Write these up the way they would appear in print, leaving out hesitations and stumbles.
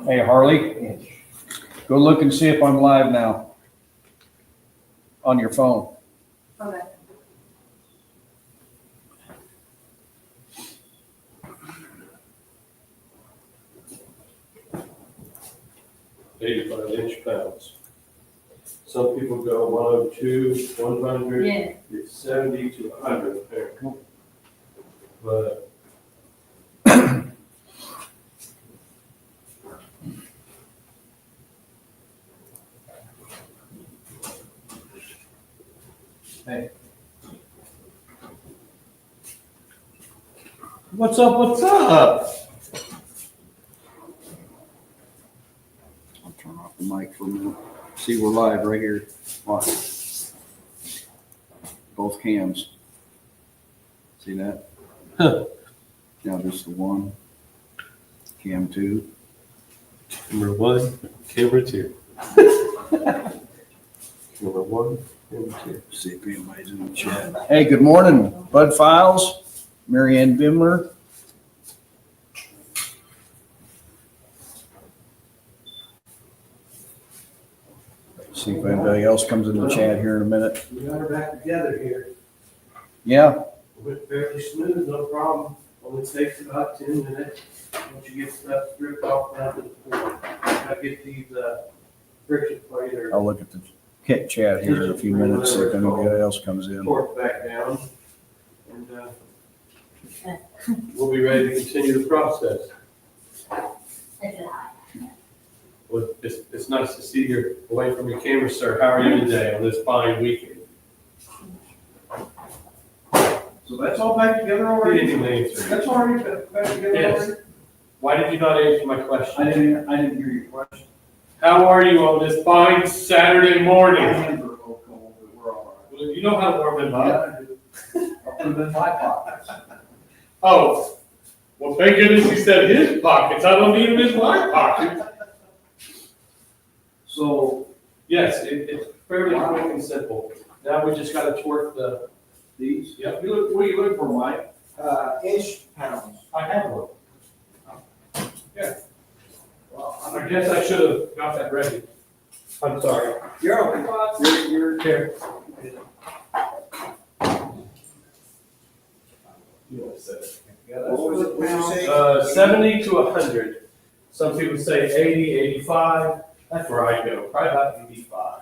Hey, Harley, go look and see if I'm live now on your phone. Okay. 85-inch pounds. Some people go 102, 100, Yeah. it's 70 to 100 apparently. But Hey. what's up? What's up? I'll turn off the mic for a minute. See, we're live right here. Watch. Both cams. See that? Huh. Now just the one. Cam 2. Camera 1, camera 2. Camera 1, camera 2. See if anybody's in the chat. Hey, good morning, Bud Files, Mary Ann Bimler. See if anybody else comes in the chat here in a minute. We got her back together here. Yeah, Went fairly smooth, no problem. Only takes about 10 minutes. Once you get stuff stripped off down to the floor. I get these friction plate or I'll look at the chat here in a few minutes, see if anybody else comes in. torque back down. And we'll be ready to continue the process. Well, it's nice to see you away from your camera, sir. How are you today on this fine weekend? So that's all back together You already? didn't even answer. That's already back together Yes. already? Why did you not answer my question? I didn't hear your question. How are you on this fine Saturday morning? My hands are a little cold, but we're all Well, you know how to warm them right. up. Yeah, I do. I'll put them in my pockets. Oh, well, thank goodness you said his pockets. I don't need them in my pocket. So Yes, it's fairly quick and simple. Now we just gotta torque the, these, Yep. you look, what are you looking for, Mike? Inch pounds. I have one. Well, I guess I should have got that ready. I'm sorry. You're okay. You're here. You want to say it? What was it, what'd you say? 70 to 100. Some people say 80, 85. That's where I go, probably about 85.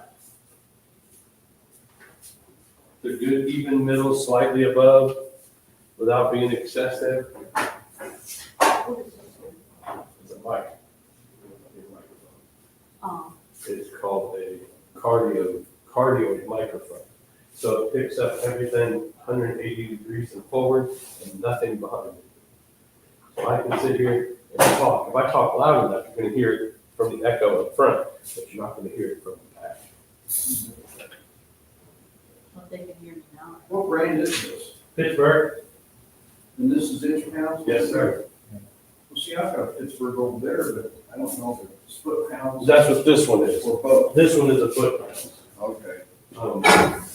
The good even middle, slightly above, without being excessive. It's a mic. It's called a cardio microphone. So it picks up everything 180 degrees and forward and nothing behind it. So I can sit here and talk. If I talk loud enough, you're gonna hear it from the echo up front, but you're not gonna hear it from the back. Well, they can hear me now. What brand is this? Pittsburgh? And this is inch pounds? Yes, sir. Well, see, I've got a Pittsburgh over there, but I don't know if it's foot pounds. That's what this one is. Or both. This one is a foot pound. Okay.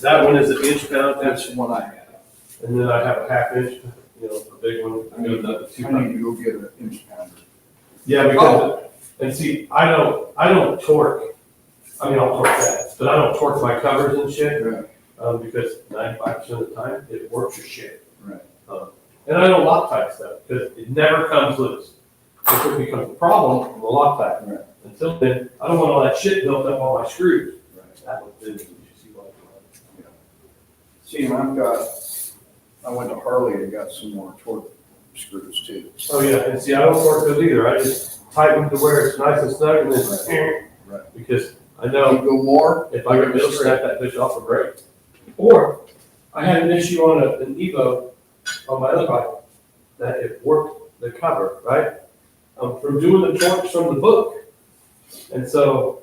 That one is an inch pound, That's the one I have. and then I have a half inch, a big one. I need Goes up to 2 I pounds. need to go get an inch pounder. Yeah, because, and see, I don't torque, I'll torque that, but I don't torque my covers and shit, Right. because 95% of the time, it works your shit. Right. And I don't Loctite stuff, because it never comes loose. If it becomes a problem, I'm a Loctite. Right. Until then, I don't want all that shit built up on my screws. Right. That was busy, you see what See, and I went to Harley and got some more torque screws too. Oh, yeah, and see, I don't torque those either, I just tighten to where it's nice and snug, and then, Right. because I You know go more? if I could snap that bitch off a brake. Or, I had an issue on an Evo on my other bike, that it worked the cover, right? From doing the torques from the book. And so,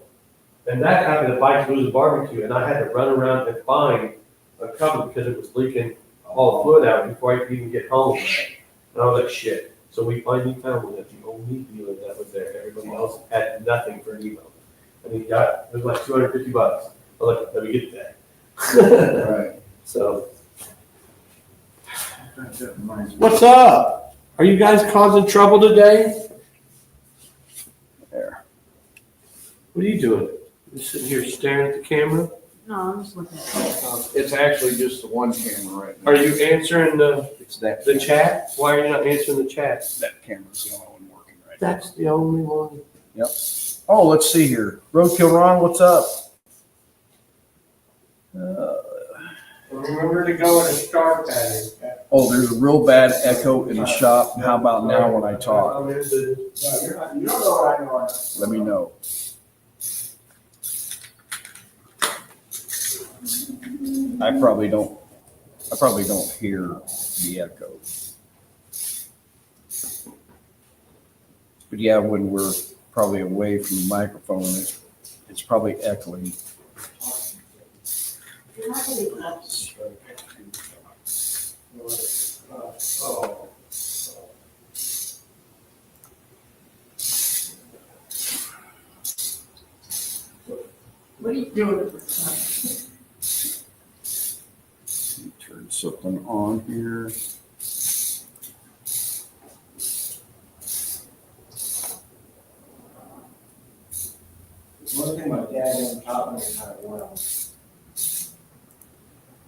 and that happened at Bikes Blues and Barbecue, and I had to run around and find a cover because it was leaking all the fluid out before I could even get home. And I was like, shit. So we finally found one at the only dealer that was there. Everybody else had nothing for an Evo. And it was like $250. I was like, let me get that. Right. So, That reminds me. what's up? Are you guys causing trouble today? There. What are you doing? You sitting here staring at the camera? No, I'm just looking at it. It's actually just the one camera right now. Are you answering It's that. the chat? Why are you not answering the chat? That camera's the only one working right now. That's the only one. Oh, let's see here. Roadkill Ron, what's up? Remember to go in a star pattern. Oh, there's a real bad echo in the shop. How about now when I talk? No, you're not, you don't know what I know. Let me know. I probably don't hear the echo. But yeah, when we're probably away from the microphone, it's probably echoing. You're not gonna be up. What are you doing with this? Turn something on here. One thing my dad ever taught me how to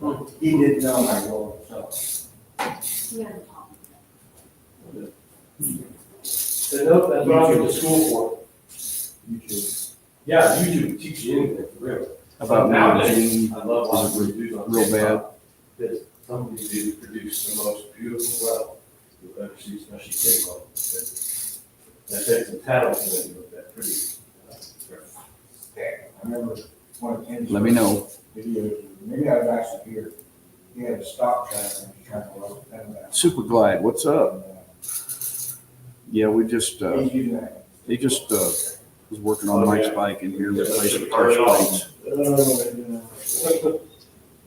weld. He didn't know how to weld, so. You gotta talk. Nope, that's what I went to school for. YouTube. Yeah, YouTube teaches you anything, for real. How about Nowadays, now? I love Is it watching reviews on real TikTok, because some of these dudes produce the most beautiful well you'll ever see, especially kid well. That takes some talent to make it look that pretty. I remember one of Ken's. Let me know. Videos, maybe I was actually here. He had a stock track and he was trying to weld it. Super Glide, what's up? Yeah, we just, He's using that. they just, was working on Mike's bike in here, replacing clutch plates.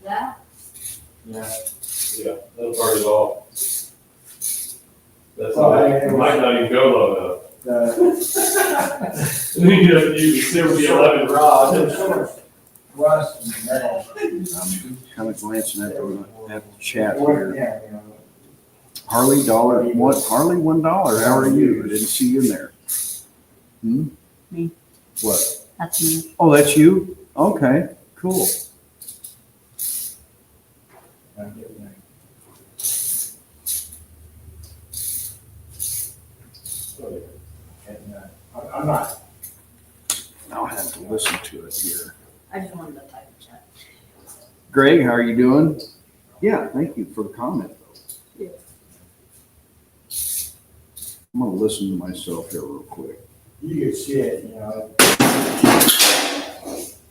That? Yeah. Yeah, that'll part it all. That's Well, all, it was- might not even go low enough. The- You know, you can see the 11 rod. There's so much rust and metal. I'm kind of glancing at the chat Yeah, here. you know. Harley $1. How are you? I didn't see you in there. Hmm? Me. What? That's me. Oh, that's you? Okay, cool. I'm getting there. And, I'm not. I'll have to listen to it here. I just wanted to type in chat. Greg, how are you doing? Yeah, thank you for the comment. Yeah. I'm gonna listen to myself here real quick. You could see it, you know.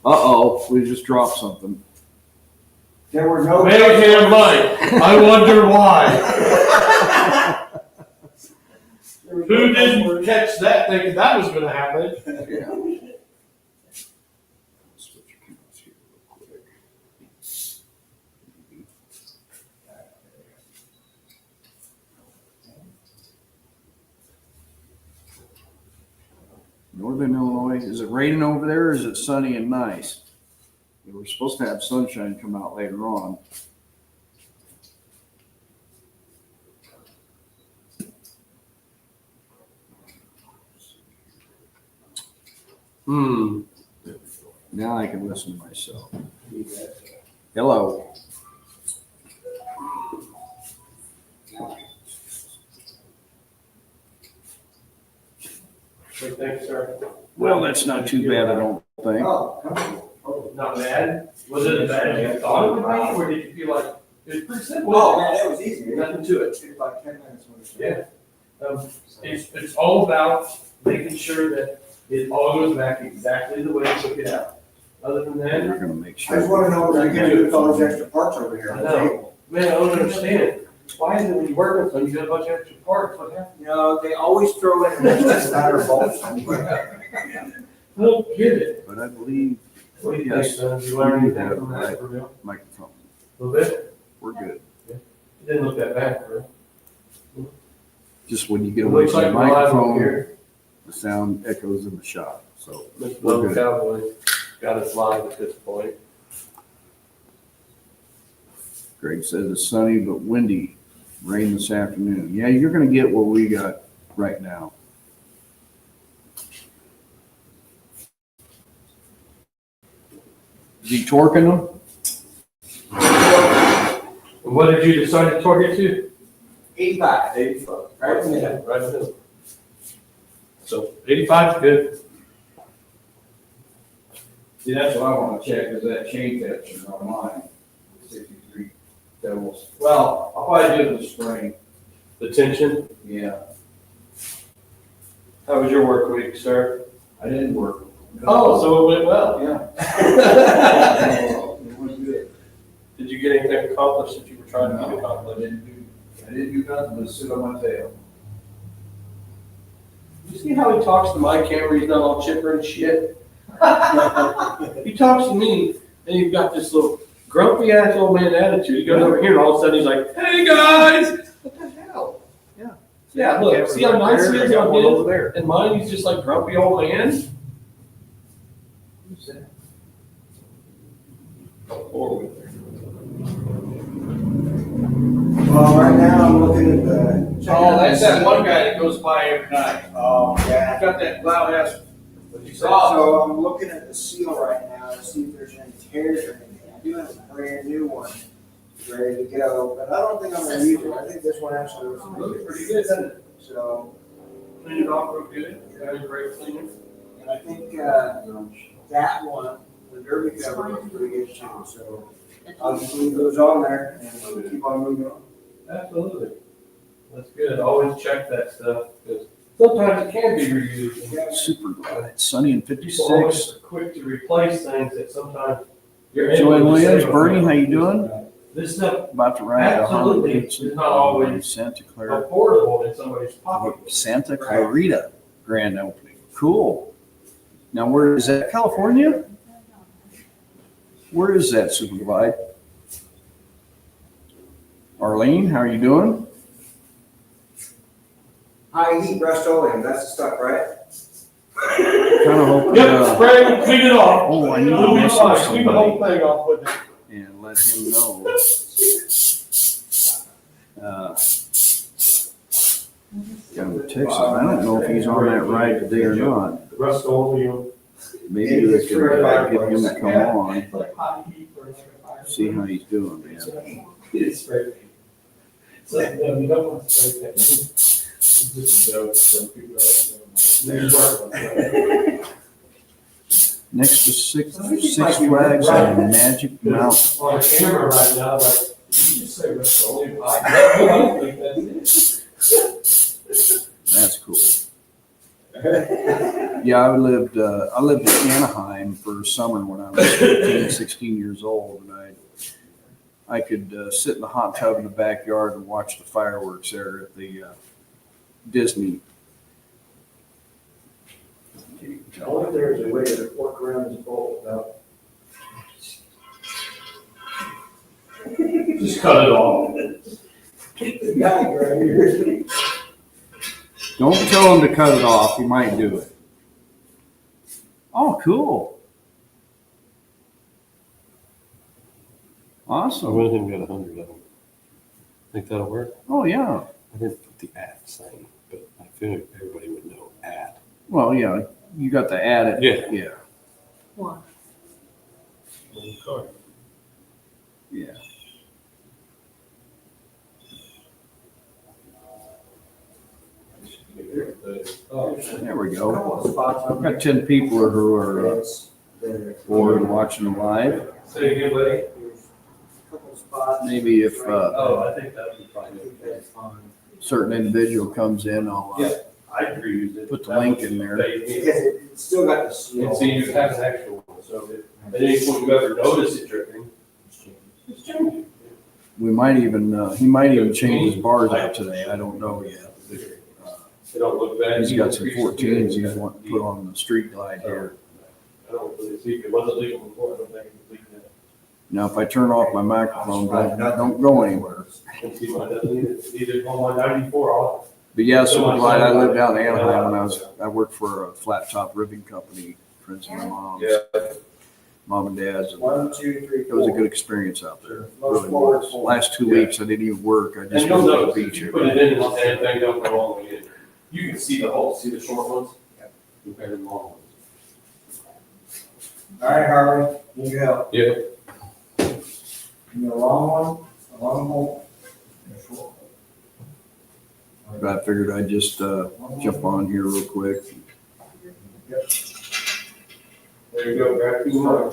Uh-oh, we just dropped something. There were no. Mayhem Mike, I wonder why. Who didn't catch that thinking that was gonna happen? Yeah. Switch accounts here real quick. Northern Illinois, is it raining over there or is it sunny and nice? We're supposed to have sunshine come out later on. Now I can listen to myself. Hello. Thanks, sir. Well, that's not too bad, I don't think. Oh, come Not bad? Was it as bad as you thought it would be, or did you feel like, it was pretty simple? Oh, man, that was easy. Nothing to it. It was like 10 minutes. When it Yeah. It's all about making sure that it all goes back exactly the way you took it out. Other than We're that, gonna make I just sure. want to know what you're gonna do with all those extra parts over here on the I know. table. man, I don't understand. Why is it when you work with them, you got a bunch of extra parts? What happened? You know, they always throw in an extra ladder bolts. I don't get it. But I believe, What do you think, son? Did you learn anything from that for real? microphone, A little bit? we're good. It didn't look that bad, right? Just when you get It away looks from the like we're live over microphone, here. the sound echoes in the shop, so. Mr. We're Lone good. Cowboy got us live at this point. Greg says it's sunny but windy, rain this afternoon. Yeah, you're gonna get what we got right now. Is he torquing them? And what did you decide to torque it to? 85. 85. Right in the Yeah, right in the middle. So 85 is good. See, that's what I wanna check, is that chain tension on mine, 63 devils. Well, I'll probably do it in the spring, The tension. yeah. How was your work week, sir? I didn't work. Oh, so it went well. Yeah. It was good. Did you get anything accomplished that you were trying to get I accomplished? didn't do nothing but sit on my tail. You see how he talks to my camera? He's not all chipper and shit. He talks to me, and he's got this little grumpy ass old man attitude. He goes over here, and all of a sudden he's like, "Hey guys!" What the hell? Yeah. Yeah, look, see how nice he is on over his, there. and mine he's just like grumpy old man. Who's that? Forward. Well, right now I'm looking at the. Oh, that's that one guy that goes by every night. Oh, yeah. Got that loud ass. What you say? So I'm looking at the seal right now to see if there's any tears or anything. I do have a brand new one ready to go, but I don't think I'm gonna use it. I think this one actually looks Looks pretty good, doesn't it? So, Clean it off real good. Got a great cleaner. and I think, that one, the derby cover looks pretty good too, so I'll just leave those on there and we'll keep on moving on. Absolutely. That's good. Always check that stuff because sometimes it can be reused. Super glad. Sunny and People always 56. are quick to replace things that sometimes you're Joey able to Williams, save Bernie, on. how you doing? This stuff About to ride a Harley Absolutely. Davidson. It's not always Santa Clara. affordable in somebody's pocket. Santa Clarita grand opening. Cool. Now, where is that? California? Where is that Super Glide? Arlene, how are you doing? High heat Rust-Oleum, that's the stuff, right? Kind of hoping, Yep, spray it, clean it off. oh, I need It'll to be message fine. Clean the whole somebody thing off with it. and let him know. Got him a text. I don't know if he's on that ride today or not. The rest of you. Maybe we could get him to come on, It's like hot heat or like a fire. see how he's doing, man. It's spray paint. It's like, no, you don't want spray paint. It's just a joke. Some people are like, "Never mind." There's work on that. Next to Six Flags and Magic Mountain. On camera right now, like, you just say Rust-Oleum. I don't think that's it. That's cool. Yeah, I lived in Anaheim for summer when I was 15, 16 years old, and I could sit in the hot tub in the backyard and watch the fireworks there at the Disney. I wonder if there's a way to work around this bowl without. Just cut it off. Guy right here. Don't tell him to cut it off. He might do it. Oh, cool. Awesome. went ahead and got 100 of them. Think that'll work? Oh, yeah. I didn't put the at sign, but I feel like everybody would know at. Well, yeah, you got to add it. Yeah. Yeah. One. Yeah. There we go. Couple of spots on I've got 10 people who are there. bored and watching the live. Say again, buddy. Couple of spots. Maybe if Oh, I think that'd be I fine. think that's fine. certain individual comes in, I'll Yeah. I'd reuse it. put the link in there. Because it's still got the seal. And see, you have an actual one, so if at any point you ever notice it dripping, just change it. We might even, he might even change his bars out today. I don't know yet. They don't look bad. He's got some 14s he's wanting to put on the street glide here. I don't really see, if it wasn't legal before, I don't think it's legal now. Now, if I turn off my microphone, don't go anywhere. And see, mine doesn't either on my 94 off. But yeah, so glad I lived out in Anaheim when I worked for a flat top ribbon company, friends of my mom's, mom and dad's. And 1, 2, 3, 4. it was a good experience out there. Most Really forward was. four. Last 2 weeks, I didn't even work. I And just you'll went to notice, the if beach. you put it in and the damn thing don't go all the way in. You can see the holes, see the short ones? Compare to the long ones. All right, Harley, need your help. Yeah. You need a long one, a long hole, and a short hole. But I figured I'd just jump on here real quick. There you go, grab two more.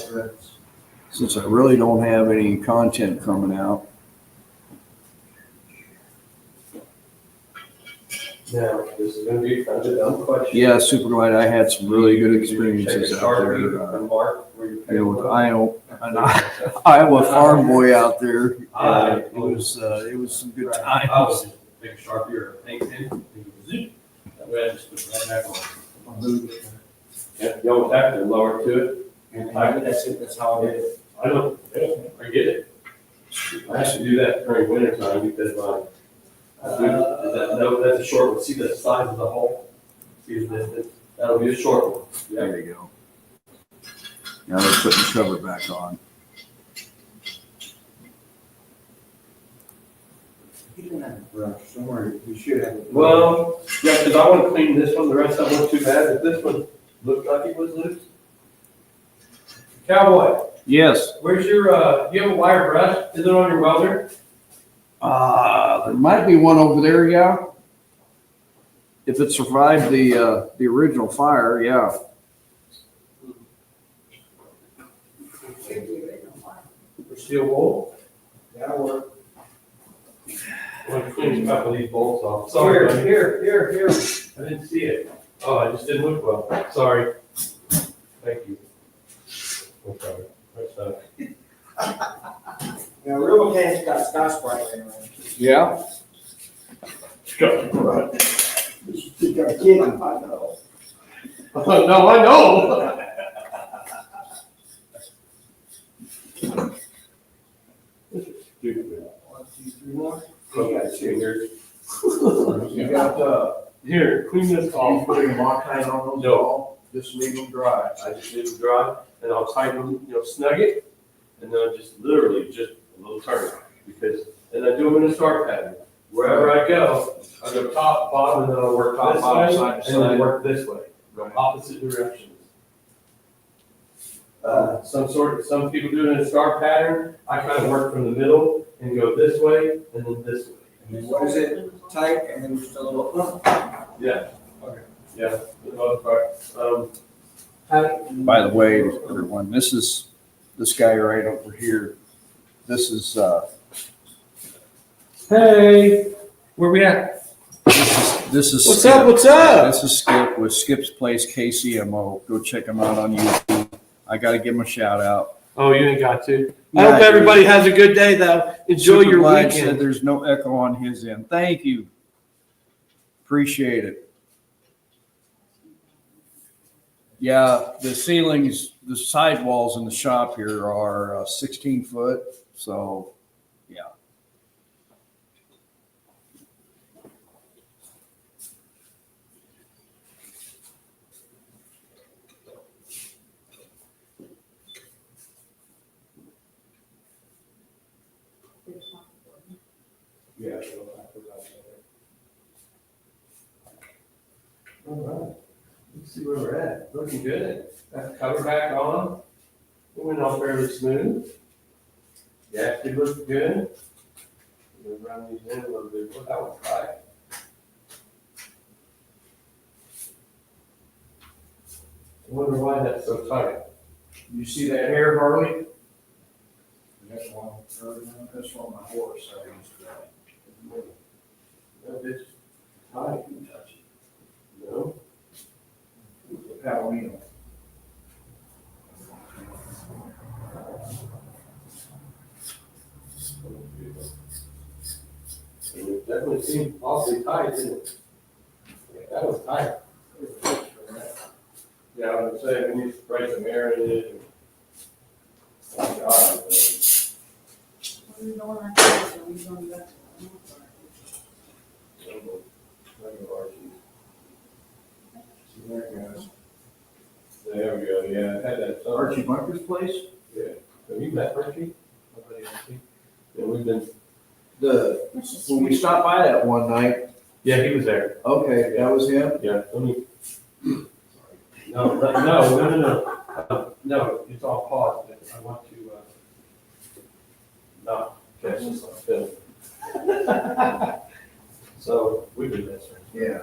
Since I really don't have any content coming out. Now, this is gonna be kind of a dumb question. Yeah, Super Glide, I had some really good experiences Take a out Sharpie there. and mark where you You know, with feel an Iowa farm boy out there. I- It was some good I times. was just take a Sharpie or a paint pen, and zoom. That way I just put it right back on. Yeah, you always have to lower to it. That's it, that's how I did it. I don't, yeah, I get it. I have to do that during winter time because that's a short one. See the size of the hole? See the distance? That'll be a short one. Yeah. There you go. Now they're putting the cover back on. You didn't have a brush, somewhere, you should have a brush. Well, yeah, because I want to clean this one. The rest of them weren't too bad, but this one looked like it was loose. Cowboy, Yes, where's your, do you have a wire brush? Is it on your welder? there might be one over there, yeah. If it survived the original fire, yeah. For steel wool? That'll work. I want to clean a couple of these bolts off. Sorry, buddy. Here. I didn't see it. Oh, I just didn't look well. Sorry. Thank you. I'm sorry. Now, real mechanics got Scotch Brite in there. Yeah? You got a kid in my nose. No, I know. This is stupid. 1, 2, 3 more. You got fingers. You got, Here, clean this off. putting a Loctite on those? No. Just leave them dry. I just leave them dry, and I'll tighten them, snug it, and then I just literally just a little turn, because, and I do them in a star pattern. Wherever I go top, bottom, and then I'll work Top, this bottom, way, side to and then side. work this way, go opposite directions. Some people do it in a star pattern. I kind of work from the middle and go this way and then this way. And then what is it, tight, and then just a little, Yeah. Okay. Yeah, for the most part. By the way, everyone, this guy right over here. This is, Hey, where we at? this is. What's Skip. up? What's up? This is Skip with Skip's Place KCMO. Go check him out on YouTube. I got to give him a shout out. Oh, you ain't got to. Yeah, I hope I everybody has a good day, though. Enjoy Super your Glide said weekend. there's no echo on his end. Thank you. Appreciate it. Yeah, the ceilings, the sidewalls in the shop here are 16 foot. So, yeah. Yeah. All right. Let's see where we're at. Looking good. Got the cover back on. It went off fairly smooth. The active looks good. We'll run these in a little bit. Look, that was tight. I wonder why that's so tight. You see that hair, Harley? That's one my horse I used to ride. That bitch tight. No? Palomino. It definitely seemed awfully tight, didn't it? Yeah, that was tight. Yeah, I was gonna say, we need to spray some air in it. Oh, God. We don't want to, so we don't got There we go, yeah, I had that. Archie Bunker's place? Have you met Archie? Nobody Archie? Yeah, we've been, When we stopped by that one night, yeah, he was there. okay, that was him? Yeah, let me. No. No, it's all paused, but I want to, not catch this on film. So, we do this. Yeah.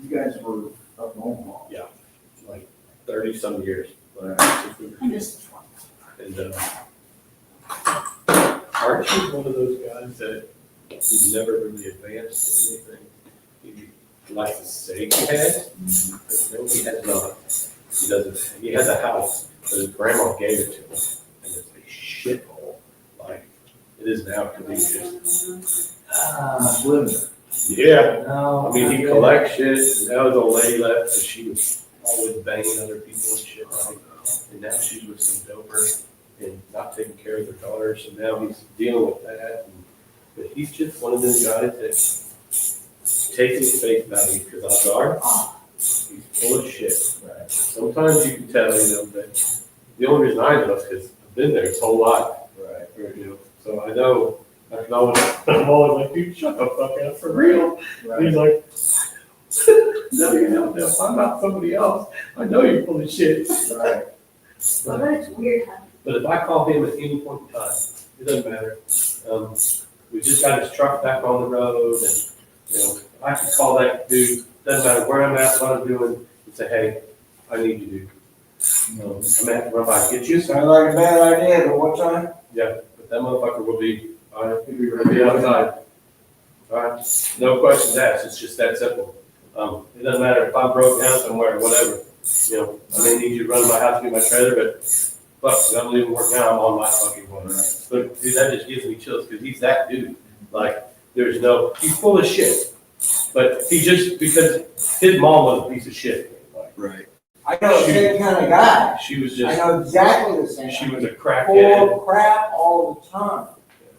You guys were up in Omaha. Like 30-some years. I missed one. And, aren't you one of those guys that you never really advanced in anything? He likes to say he has, but no, he has not. He doesn't, he has a house, but his grandma gave it to him, and it's a shithole, like, it is now, because he just, Living. yeah. No. I mean, he collects shit, and now his old lady left, and she was always banging other people and shit, like, and now she's with some doper and not taking care of their daughters, and now he's dealing with that. But he's just one of those guys that takes his face value, because odds are, he's full of shit. Right. Sometimes you can tell, that the only reason I know is because I've been there his whole life. Right. So I know, I can always, I'm always like, dude, shut the fuck up, for real. And he's like, no, you don't know. I'm not somebody else. I know you're full of shit. Right. But it's weird how. But if I call him at any point in time, it doesn't matter. We just got his truck back on the road, and I can call that dude. Doesn't matter where I'm at, what I'm doing, and say, hey, I need you, dude. I'm gonna have to run by and get you. Sounds like a bad idea, but what time? Yeah, but that motherfucker will be, he'll be outside. All right, no questions asked. It's just that simple. It doesn't matter if I'm broke down somewhere or whatever. I may need you to run to my house to get my trailer, but fuck, I'm leaving work now. I'm on my fucking one. But dude, that just gives me chills because he's that dude. Like, he's full of shit. But because his mom was a piece of shit. Like, Right. I know the same kind of guy. she was I just, know exactly the same. she kind. was a crackhead. Full of crap all the time.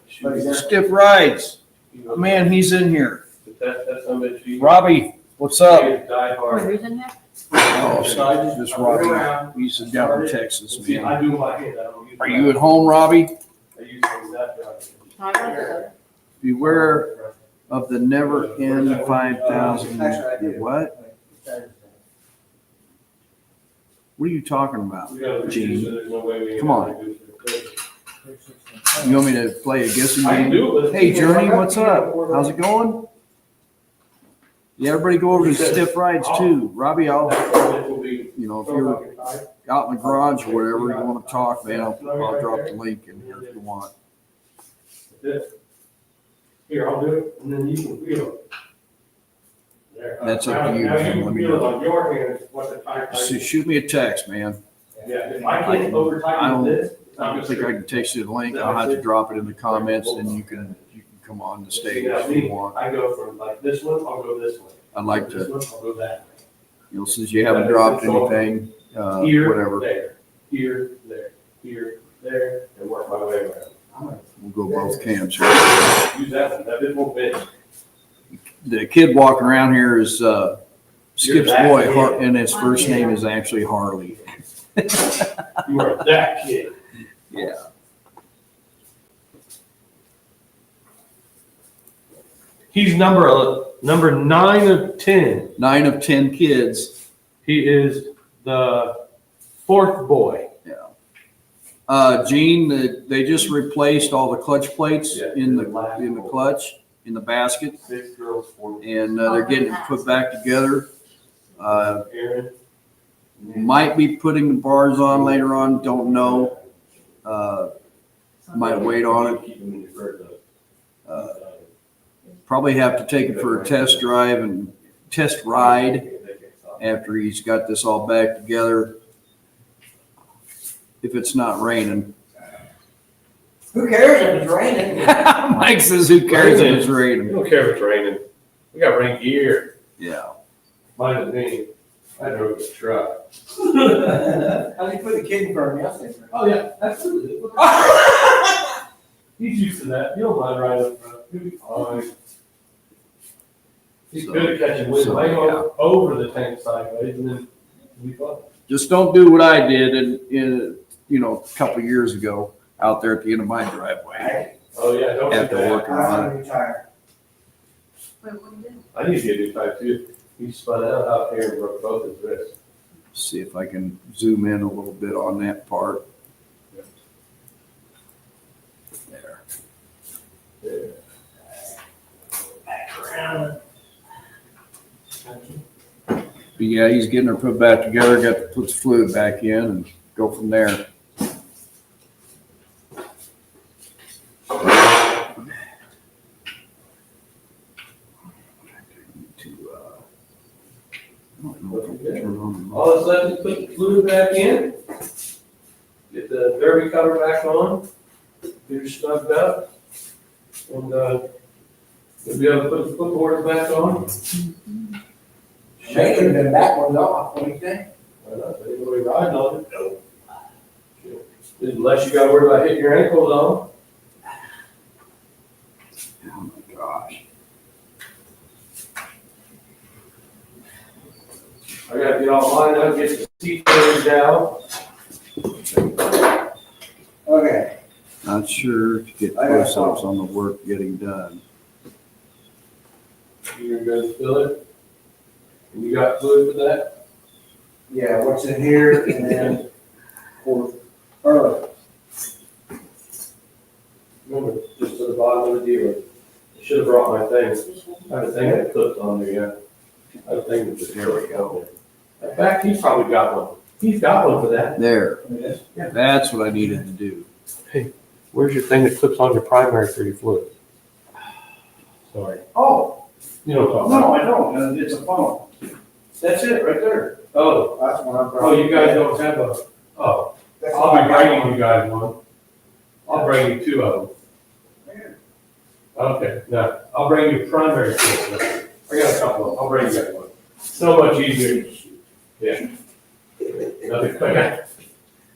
She was, Stiff rides. Man, he's in here. that's somebody she. Robbie, what's She up? is die hard. Who's in there? Oh, So I this I Robbie. went around, He's down in Texas, See, man. I do my hand. I don't use Are my- you at home, Robbie? I use that drive. I got the Beware of the never end 5,000. Actually, I did. What? What are you talking about? We gotta reduce Gene? it. There's no way we. Come on. You want me to play a guessing I can game? do it, but. Hey, Journey, what's up? How's it going? Yeah, everybody go over to Stiff Rides too. Robbie, I'll, It will be. if you're out in the garage or whatever, you want to talk, man, I'll drop the link in here if you want. Here, I'll do it, and then you can feel it. There. That's up to you, Now Jim. you Let can me feel it know. on your hand, what the type. So shoot me a text, man. Yeah, if I can't over I tighten don't- this. I don't think I can text you the link. I'll have to drop it in the comments and you can come on the stage if you want. I go from like this one, I'll go this way. I'd like This to, one, I'll go that way. since you haven't dropped anything, Here, whatever, there, here, there, and work my way around. we'll go both camps here. Use that one, that bit won't bend. The kid walking around here is, Skip's that boy, kid. and his first name is actually Harley. You are that kid. Yeah. He's number 9 of 10. 9 of 10 kids. He is the 4th boy. Gene, they just replaced all the clutch plates Yeah, in the last one. clutch, in the basket, 6 girls, 4 and they're getting it put back together. Aaron. Might be putting the bars on later on, don't know. Might wait on it. Probably have to take it for a test drive and test ride after he's got this all back together. If it's not raining. Who cares if it's raining? Mike says, who cares if it's We raining? don't care if it's raining. We got rain gear. Yeah. Mine is me. I drove the truck. How'd you put the kid in front of me? I'll stay for Oh, yeah, absolutely. He's used to that. You don't mind riding up front. He'll be fine. He's good at catching wind. Lay over the tank sideways and then he'll be fine. Just don't do what I did in a couple of years ago out there at the end of my driveway. Oh, yeah, don't do After that. working on it. I'm retired. Wait, what did you do? I need to get a new type too. He spun out here and broke both his wrists. See if I can zoom in a little bit on that part. There. But yeah, he's getting her put back together, got to put the fluid back in and go from there. All that's left is put the fluid back in, get the derby cover back on, get her snugged up, and we'll be able to put the footboards back on. Shaking the back ones off, what do you think? Why not? Anybody riding on it? No. Unless you gotta worry about hitting your ankles on. Oh my gosh. I gotta get all lined up, get the seat cleaned down. Okay, Not sure to get I got close-ups on the work getting done. You're gonna fill it. And you got fluid for that? yeah, what's in here and then for Harley. Remember, just to the bottom of the dealer. I should have brought my thing. I have a thing that clips on there, yeah. I have a thing that just, there we go. In fact, he's probably got one. He's got one for that. There, Yeah. that's what I needed to do. Where's your thing that clips on your primary for your fluid? Sorry. Oh, You don't talk about. no, I don't, it's a phone. That's it, right there. Oh, That's what I'm. oh, you guys don't have a, oh, That's I'll what be I bringing got. you guys one. I'll bring you two of them. Okay, no, I'll bring you primary. fluid. I got a couple of them. I'll bring you guys one. So much easier. Yeah. Nothing quick.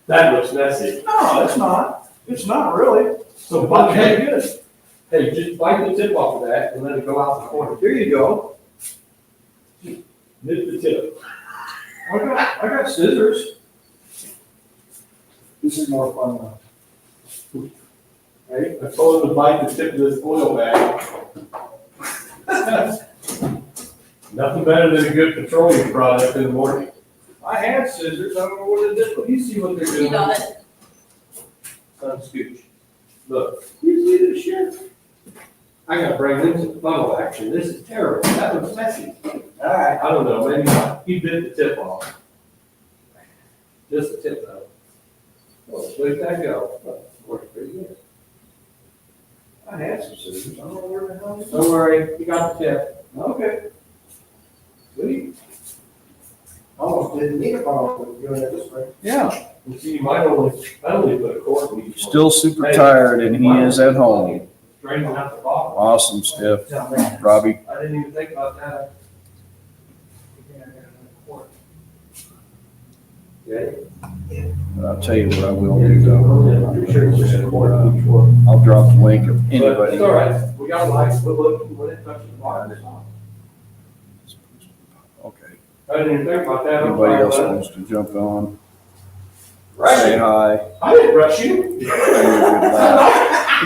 That looks messy. No, it's not. It's not really. So, but hey, hey, just bite the tip off of that and let it go out the corner. Here you go. Nip the tip. I got scissors. This is more fun though. Right? I told him to bite the tip of this oil bag. Nothing better than a good petroleum product in the morning. I had scissors, I don't know what it is, but You see what they're doing? You got it. Son, scooch. Look, you see this shit? I gotta bring them to funnel action. This is terrible. That looks messy. Alright. I don't know, maybe he bit the tip off. Just the tip though. Well, where'd that go? Worked pretty good. I had some scissors, I don't know where the hell they are. Don't worry, you got the tip. Okay. Sweet. Almost didn't need a phone, but doing it this way. Yeah, You see, you might only, I only put a quart in each one. still super tired and he is at home. Draining out the bottom. Awesome, Steph. Tell me. Robbie, I didn't even think about that. Okay. I'll tell you what I will do though. I'm pretty sure it's just a quart in each one. I'll drop the link of But anybody. it's all right. We got lights. We'll look when it touches the bottom. Okay. I didn't even think about that. Anybody else wants to jump on? Say Right. hi. I didn't rush you.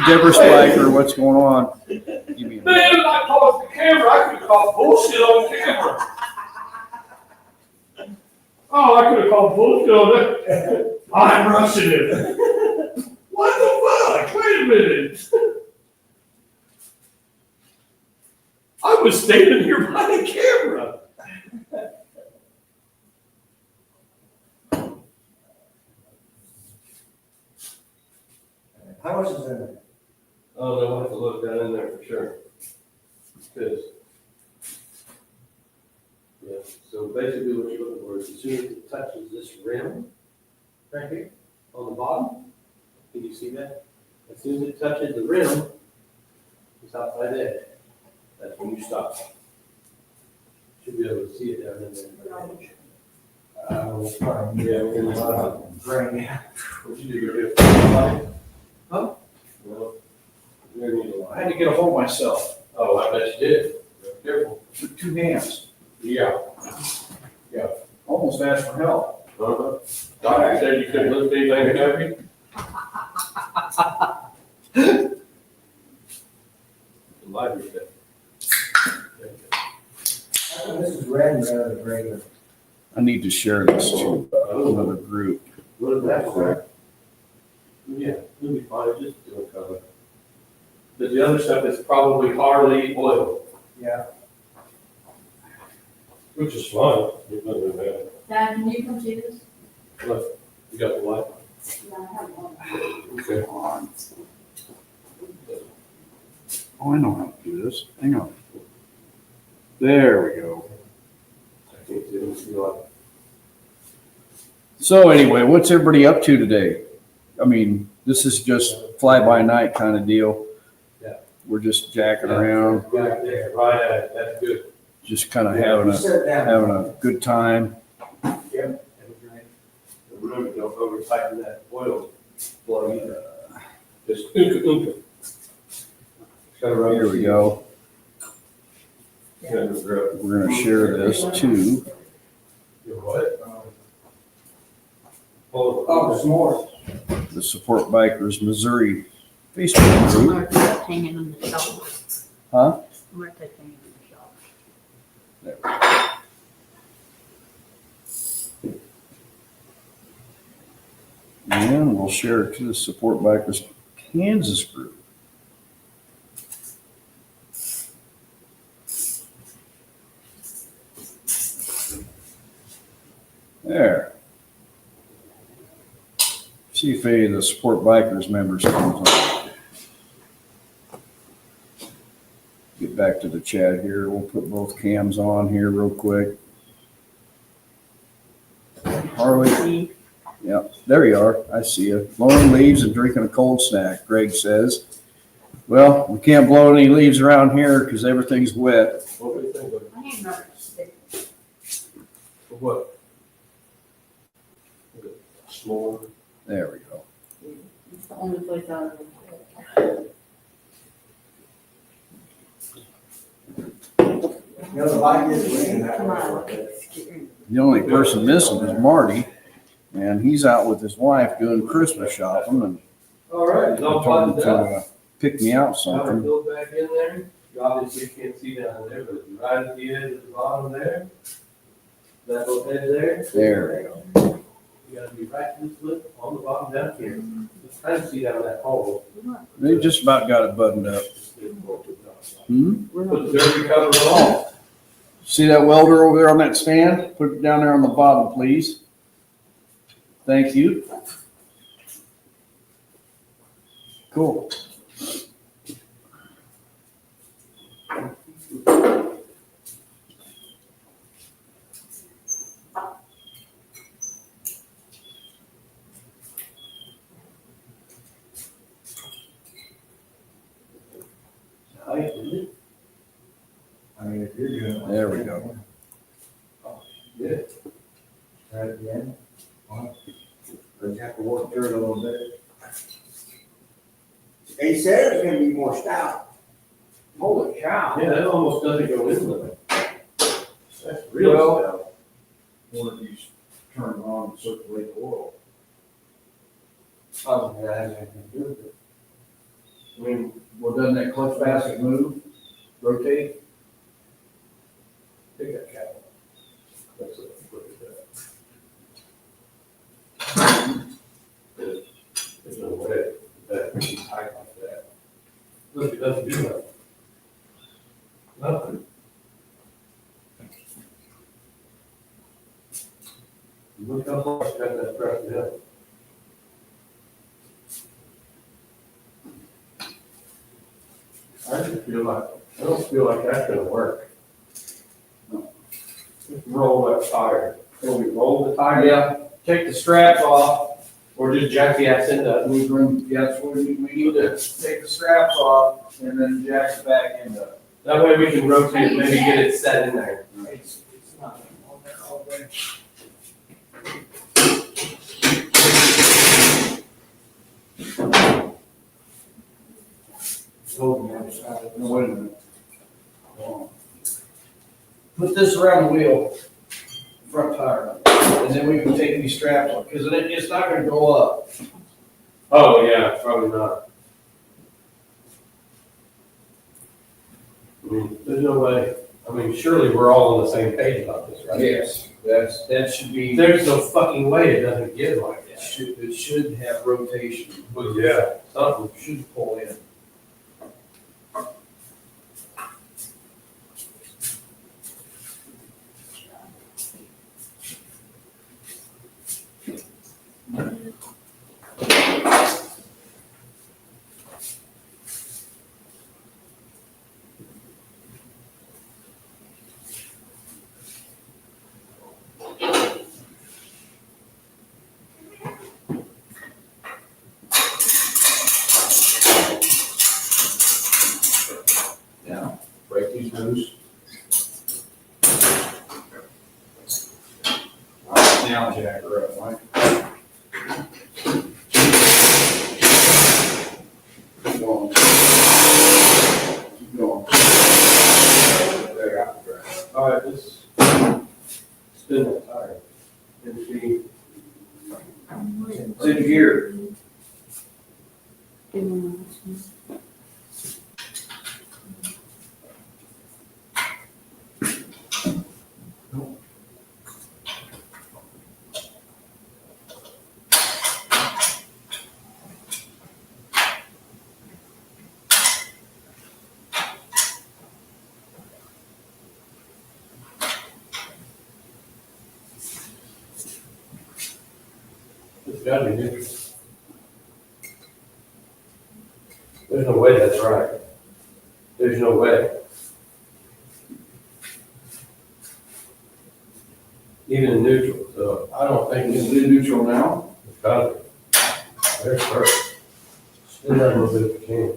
Deborah Spiker, what's going on? Give me a minute. Man, I called the camera. I could have called bullshit on camera. Oh, I could have called bullshit on it. I'm rushing it. What the fuck? Wait a minute. I was standing here by the camera. How much is in it? Oh, no, I'll have to look down in there for sure. Because, yeah, so basically what you're looking for is as soon as it touches this rim, right here, on the bottom, can you see that? As soon as it touches the rim, it's outside edge. That's when you stop. Should be able to see it down in there. Yeah, we're in the bottom. Bring. What you do, go get a light? Huh? Well, you're gonna need a I light. had to get a hold of myself. Oh, I bet you did. Careful. With 2 hands. Yeah. Almost asked for help. Uh-huh. Doctor said you couldn't lift anything heavy. The library said. This is red rather than regular. I need to share this to another group. What is that for? Yeah, it'll be fine, just do a cover. But the other stuff is probably Harley oil, Yeah. which is fine. It doesn't matter. Dad, can you come see this? Look, you got the light? No, I have one. Okay. Oh, I know how to do this. Hang on. There we go. I can't see it, see like. So anyway, what's everybody up to today? I mean, this is just fly-by-night kind of deal. Yeah. We're just jacking around, Right there, right at it, that's good. just kind of having a good time. The room, don't over tighten that oil flow either. Just oompa oompa. Gotta rub Here we go. Gotta rub. We're gonna share this to Your what? Oh, Oh, s'mores. the Support Bikers Missouri Facebook I'm group. gonna put that hanging in the shop. Huh? I'm gonna take hanging in the shop. And we'll share it to the Support Bikers Kansas group. There. See if any of the Support Bikers members comes on. Get back to the chat here. We'll put both cams on here real quick. Harley. Yeah, there you are. I see you. Blowing leaves and drinking a cold snack, Greg says. Well, we can't blow any leaves around here because everything's wet. what do you think of I ain't another stick. for what? S'more. There we go. It's the only place I would. You know, the bike is winning that Come on. way. The only person missing is Marty, and he's out with his wife doing Christmas shopping, and All right, it's I all told him buttoned up. to pick me out Now something. build back in there. You obviously can't see down there, but right at the edge at the bottom there. That little edge there. There we go. You gotta be right this lip on the bottom down here. Just trying to see down that hole. They just about got it buttoned up. Hmm? Put the derby cover on. See that welder over there on that stand? Put it down there on the bottom, please. Thank you. Cool. I mean, if you're doing it. There we go. Yeah. Right at the end. But you have to work through it a little bit. They said it's gonna be more stout. Holy cow. Yeah, that almost doesn't go in there. That's real Well- stuff. One of these turn it on and circulate the oil. Oh, that has anything to do with it. I mean, well, doesn't that clutch basket move, rotate? Take that cap. That's it. Look at that. There's no way that can be tight like that. Look, it doesn't do that. Nothing. Look how far it's got that pressed down. I just feel like, I don't feel like that's gonna work. Just roll that tire. Can we roll the tire? Yeah, take the straps off. Or just jack the ass into it? We bring, yes, we need to take the straps off and then jack it back into it. That way we can rotate it, maybe get it set in there. It's not on there all the way. Hold the other side. No, wait a minute. Put this around the wheel, front tire, and then we can take these straps off, because it's not gonna go up. Oh, yeah, probably not. I mean, there's no way, I mean, surely we're all on the same page about this, right? Yes. That should be, There's no fucking way it doesn't get like that. it should have rotation. Well, yeah, something. Should pull in. Now, break these loose. All right, now jack her up, Mike. Keep going. Keep going. There. All right, let's spin that tire and see. It's in gear. It's gotta be neutral. There's no way that's right. There's no way. Even in neutral, so I don't think Is it's it in neutral now? gotta be. There's first. Spin that a little bit if you can.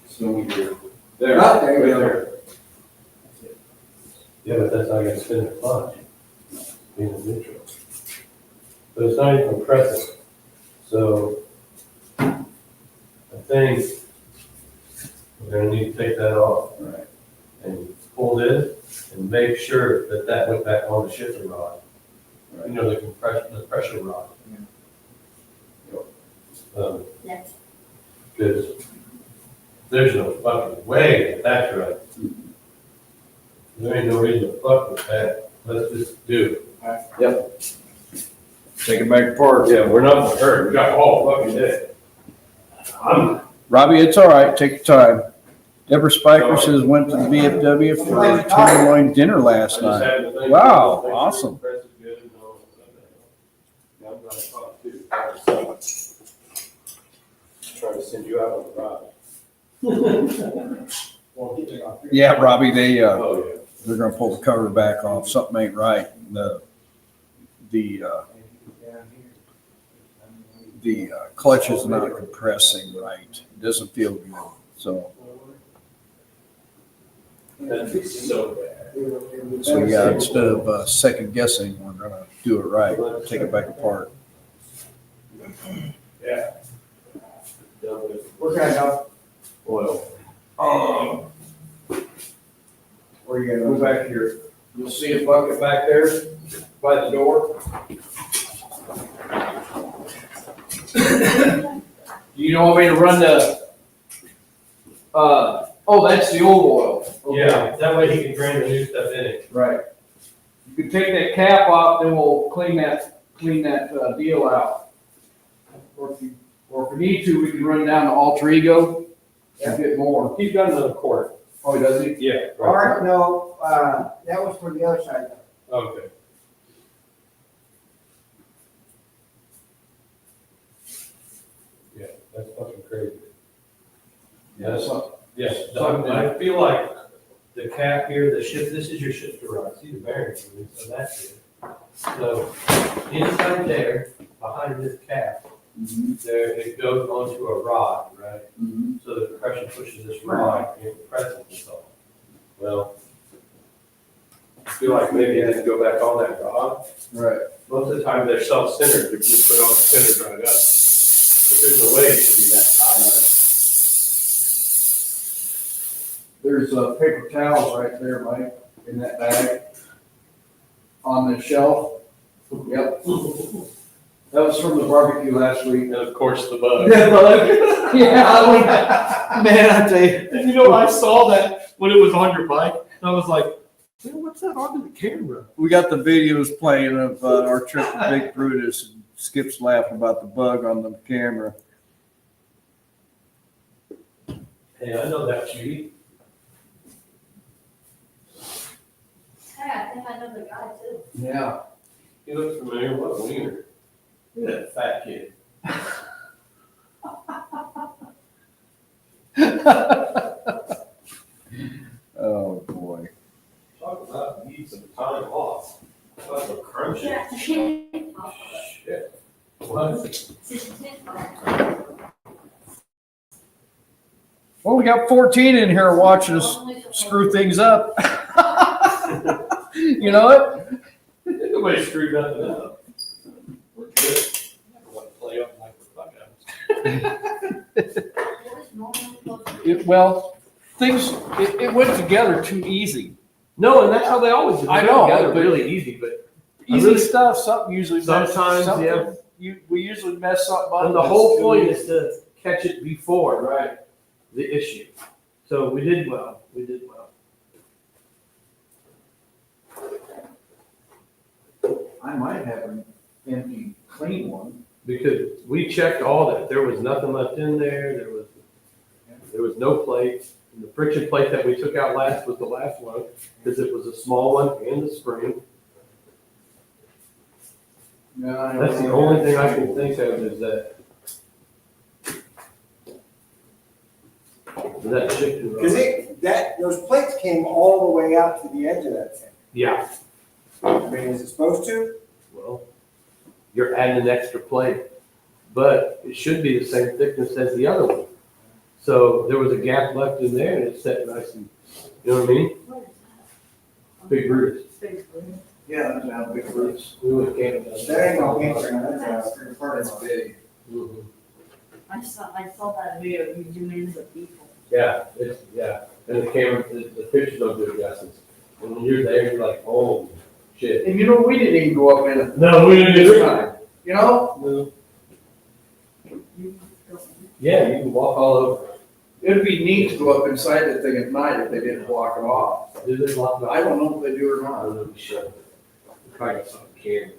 Still in gear. There There. you Right go. there. Yeah, but that's how you gotta spin the clutch. Being in neutral. But it's not even compressing. So I think we're gonna need to take that off Right. and pull this and make sure that that went back on the shifter rod. You know, the compression, the pressure rod. Yes. Because there's no fucking way that that's right. There ain't no reason to fuck with that. Let's just do it. Take it back apart. Yeah, we're not in a hurry. We got all fucking day. Robbie, it's all right. Take your time. Deborah Spiker says went to the VFW for tenderloin dinner last night. Wow, awesome. Trying to send you out on the ride. Yeah, Robbie, Oh, yeah. they're gonna pull the cover back off. Something ain't right. The clutch is not compressing right. It doesn't feel good. So So bad. yeah, instead of second guessing, we're gonna do it right. Take it back apart. Yeah. We're gonna go. Oil. Where you Go gonna go? back here. You'll see a bucket back there by the door. You don't want me to run that's the old oil. Okay. Yeah, that way he can drain the new stuff in it. Right. You can take that cap off, then we'll clean that deal out. Or if we need to, we can run down to Alter Ego and get more. He's got another quart. Oh, does he? Yeah. All right, no, that was for the other side. Okay. Yeah, that's fucking crazy. Yes. Yes, I feel like the cap here, this is your shifter rod, see the bearing, so that's it. So inside there, behind this cap, there, it goes onto a rod, right? So the compression pushes this rod and it presses this off. Well, I feel like maybe it has to go back on that rod. Right. Most of the time they're self-centered, you just put it on the center right up. But there's no way it should be that high. There's paper towels right there, Mike, in that bag. On the shelf. Yep. That was from the barbecue last week. And of course, the bug. Yeah, man, I tell you. And you know, I saw that when it was on your bike, and I was like, "Man, what's that on the camera?" We got the videos playing of our trip to Big Brutus, and Skip's laughing about the bug on the camera. Hey, I know that, Judy. Hey, I think I know the guy too. Yeah. He looks familiar. What a wiener. Look at that fat kid. Oh, boy. Talk about need some time off. That's a crunchy. Yeah, Shit. What? Well, we got 14 in here watching us screw things up. You know what? Nobody screwed nothing up. We're good. Never want to play up like the fuck out. Well, things, it went together too easy. No, and that's how they always do. They I go know, together but- really easy, but Easy stuff, something usually. Sometimes, something, yeah. We usually mess something up. and the whole point is to catch it before, right, the issue. So we did well. We did well. I might have an empty, clean one. Because we checked all that. There was nothing left in there. There was no plates. And the friction plate that we took out last was the last one because it was a small one and the spring. That's the only thing I can think of is that. Shifting Because those plates came all the way out to the edge of that thing. Yeah. I mean, is it supposed to? Well, you're adding an extra plate, but it should be the same thickness as the other one. So there was a gap left in there and it set nice and, you know what I mean? Big roots. Yeah, that's how big roots. We went camping. That ain't no answer. That's big. Mhm. I saw that video, you zoom in the people. Yeah, and the camera, the pictures don't do it justice. And when you're there, you're like, oh, shit. And you know, we didn't even go up in it No, we didn't this time. You know, No. Yeah, you can walk all over. it'd be neat to go up inside that thing at night if they didn't block it off. Do they lock it? I don't know if they do or I not. don't know, we should. We probably got some cameras.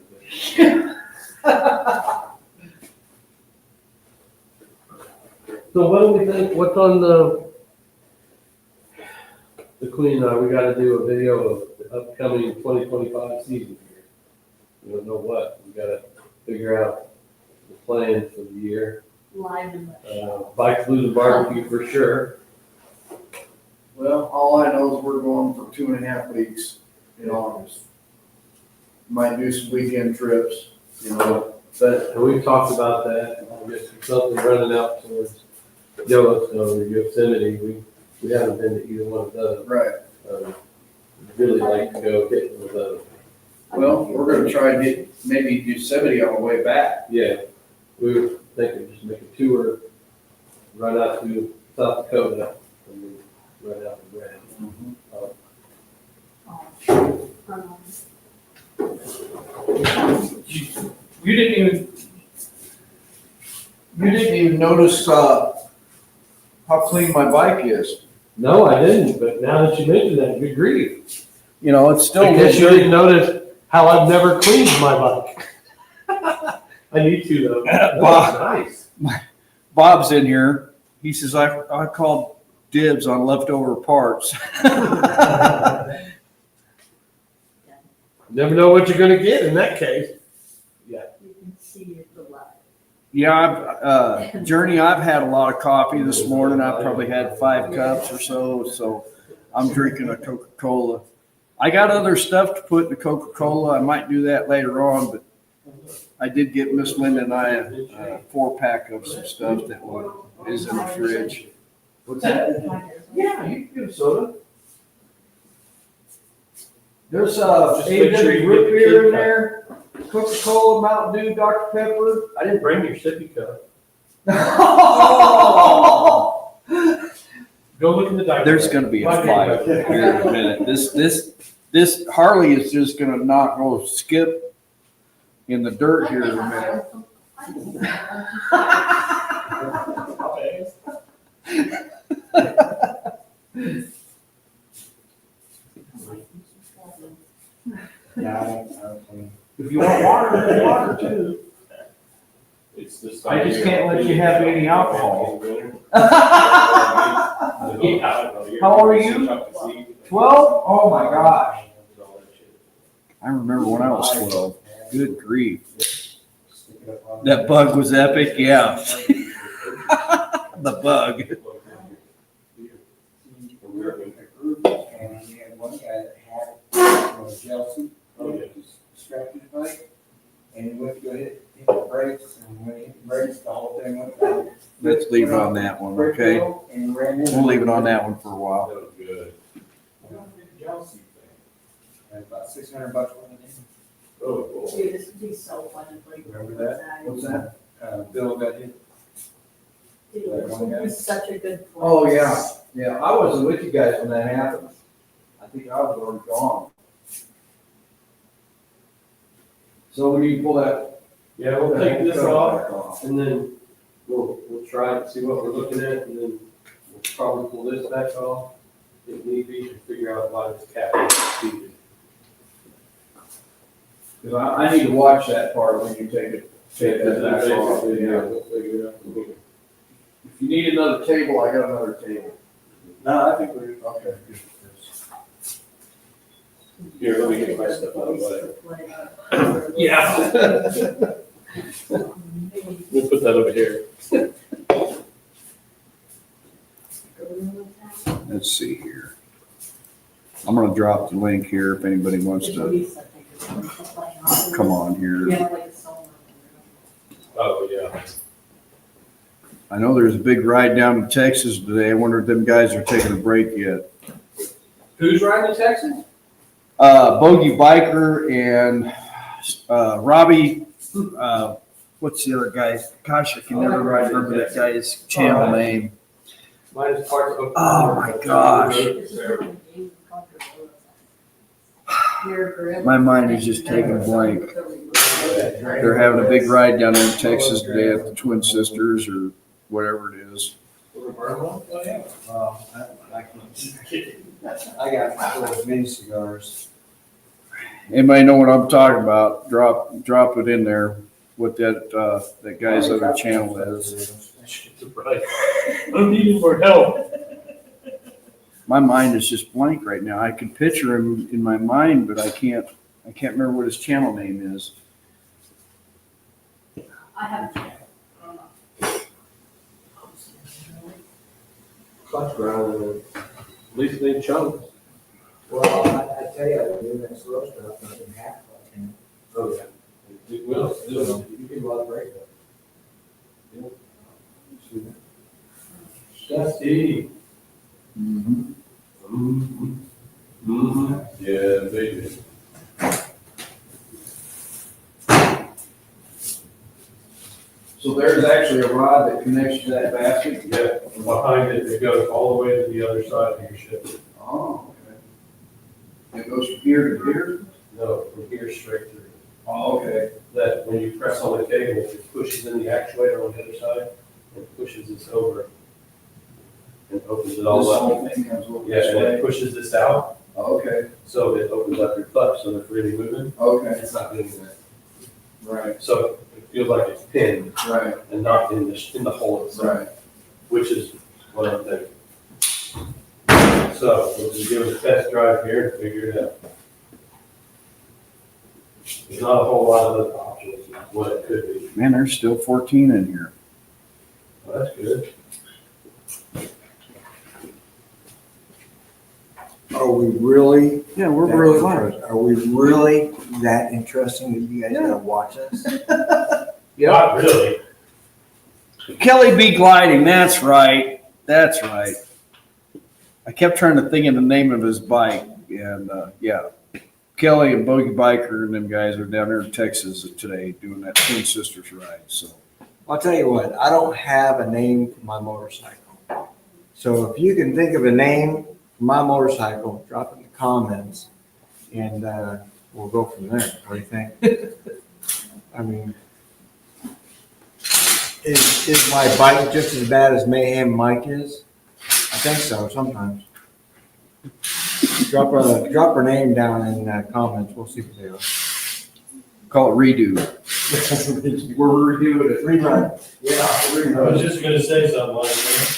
So what do we think, what's on the Queen, we gotta do a video of the upcoming 2025 season here. We don't know what, we gotta figure out the plan for the year. Live in the. Bike, blues, and barbecue for sure. Well, all I know is we're going for 2.5 weeks in August. Might do some weekend trips, you know, but And we've talked about that, I guess something running out towards Yellowstone or Yosemite, we haven't been to either one of those. right. Really like to go hit one of those. Well, we're gonna try and get maybe Yosemite on the way back. Yeah, we were thinking just make a tour, run out to South Dakota, and then run out to Grand. You didn't even notice, how clean my bike is. No, I didn't, but now that you mention that, good grief. You know, it's still. I guess you didn't notice how I've never cleaned my bike. I need to though. Bob. Nice. Bob's in here. He says, I called dibs on leftover parts. Never know what you're gonna get in that case. You can see it the light. Yeah, Journey, I've had a lot of coffee this morning. I've probably had 5 cups or so I'm drinking a Coca-Cola. I got other stuff to put in the Coca-Cola. I might do that later on, but I did get Miss Linda and I a 4-pack of some stuff that is in the fridge. What's that? Yeah, you can get a soda. There's Just make sure you root get the beer in kid there, Coca-Cola, Mountain Dew, Dr. Pepper. I didn't bring your sippy cup. Go look in the diaper. There's gonna be a fight here in a minute. This Harley is just gonna not go skip in the dirt here in a minute. If you want water, there's water too. It's this. I just can't let you have any alcohol. How How old are you? 12? Oh my gosh. I remember when I was 12. Good grief. That bug was epic, yeah. The bug. And we had one guy that had a jealousy, strapped his bike, and he went to go hit the brakes, and when he hit the brakes, the whole thing went down. Let's leave it on that one, okay? And ran into. We'll leave it on that one for a while. That was good. Jealousy thing. And about $600 worth of damage. Oh, cool. Dude, this would be so fun to play. Remember that? What's that? Bill got hit. Dude, this would be such a good. place. Oh, yeah. Yeah, I wasn't with you guys when that happened. I think I was already gone. So when you pull that. Yeah, we'll take this off back off. and then we'll try and see what we're looking at and then we'll probably pull this back off if need be and figure out why this cap is seated. Cause I need to watch that part when you take that back off. Yeah, we'll figure it out. If you need another table, I got another table. No, I think we're. Okay. Here, let me get my stuff out of the way. Yeah. We'll put that over here. Let's see here. I'm gonna drop the link here if anybody wants to come on here. Yeah, like a song. Oh, yeah. I know there's a big ride down to Texas today. I wonder if them guys are taking a break yet. Who's riding to Texas? Bogey Biker and Robbie, what's the other guy? Gosh, I can never remember that guy's channel name. Mine is parts of. Oh, my gosh. My mind is just taking a blank. They're having a big ride down in Texas today at the Twin Sisters or whatever it is. I got those mini cigars. Anybody know what I'm talking about? Drop it in there, what that guy's other channel is. Surprise. I'm needing more help. My mind is just blank right now. I can picture him in my mind, but I can't remember what his channel name is. I have. Clutch ground, at least they chunk. Well, I tell you, I've been doing that slow stuff, not in half. Oh, yeah. It will, still, you can run break that. Dusty. Mm-hmm. Mm-hmm. Mm-hmm. Yeah, baby. So there's actually a rod that connects to that basket? Yeah, and behind it, it goes all the way to the other side of your ship. Oh, okay. It goes from here to here? No, from here straight through. Oh, okay. That when you press on the cable, it pushes in the actuator on the other side and pushes this over and opens it This all up. whole thing comes over Yeah, this and it way? pushes this out, Okay, so it opens up your clutch, so it's really moving. okay, It's not doing that. right, So it feels like it's pinned right, and not in the hole itself, right. which is what I'm thinking. So we'll just give it a test drive here and figure it out. There's not a whole lot of other options, what it could be. Man, there's still 14 in here. Well, that's good. Are we really? Yeah, we're that really live. interested? Are we really that interesting that you guys gotta watch us? Not really. Kelly B Gliding, that's right. That's right. I kept trying to think of the name of his bike, and yeah. Kelly and Bogey Biker and them guys are down there in Texas today doing that Twin Sisters ride, so. I'll tell you what, I don't have a name for my motorcycle. So if you can think of a name for my motorcycle, drop it in the comments and we'll go from there. What do you think? I mean, is my bike just as bad as Mayhem Mike is? I think so, sometimes. Drop her name down in the comments, we'll see what they are. Call it redo. We're redoing it, rerun. Yeah, I was just gonna say something like that.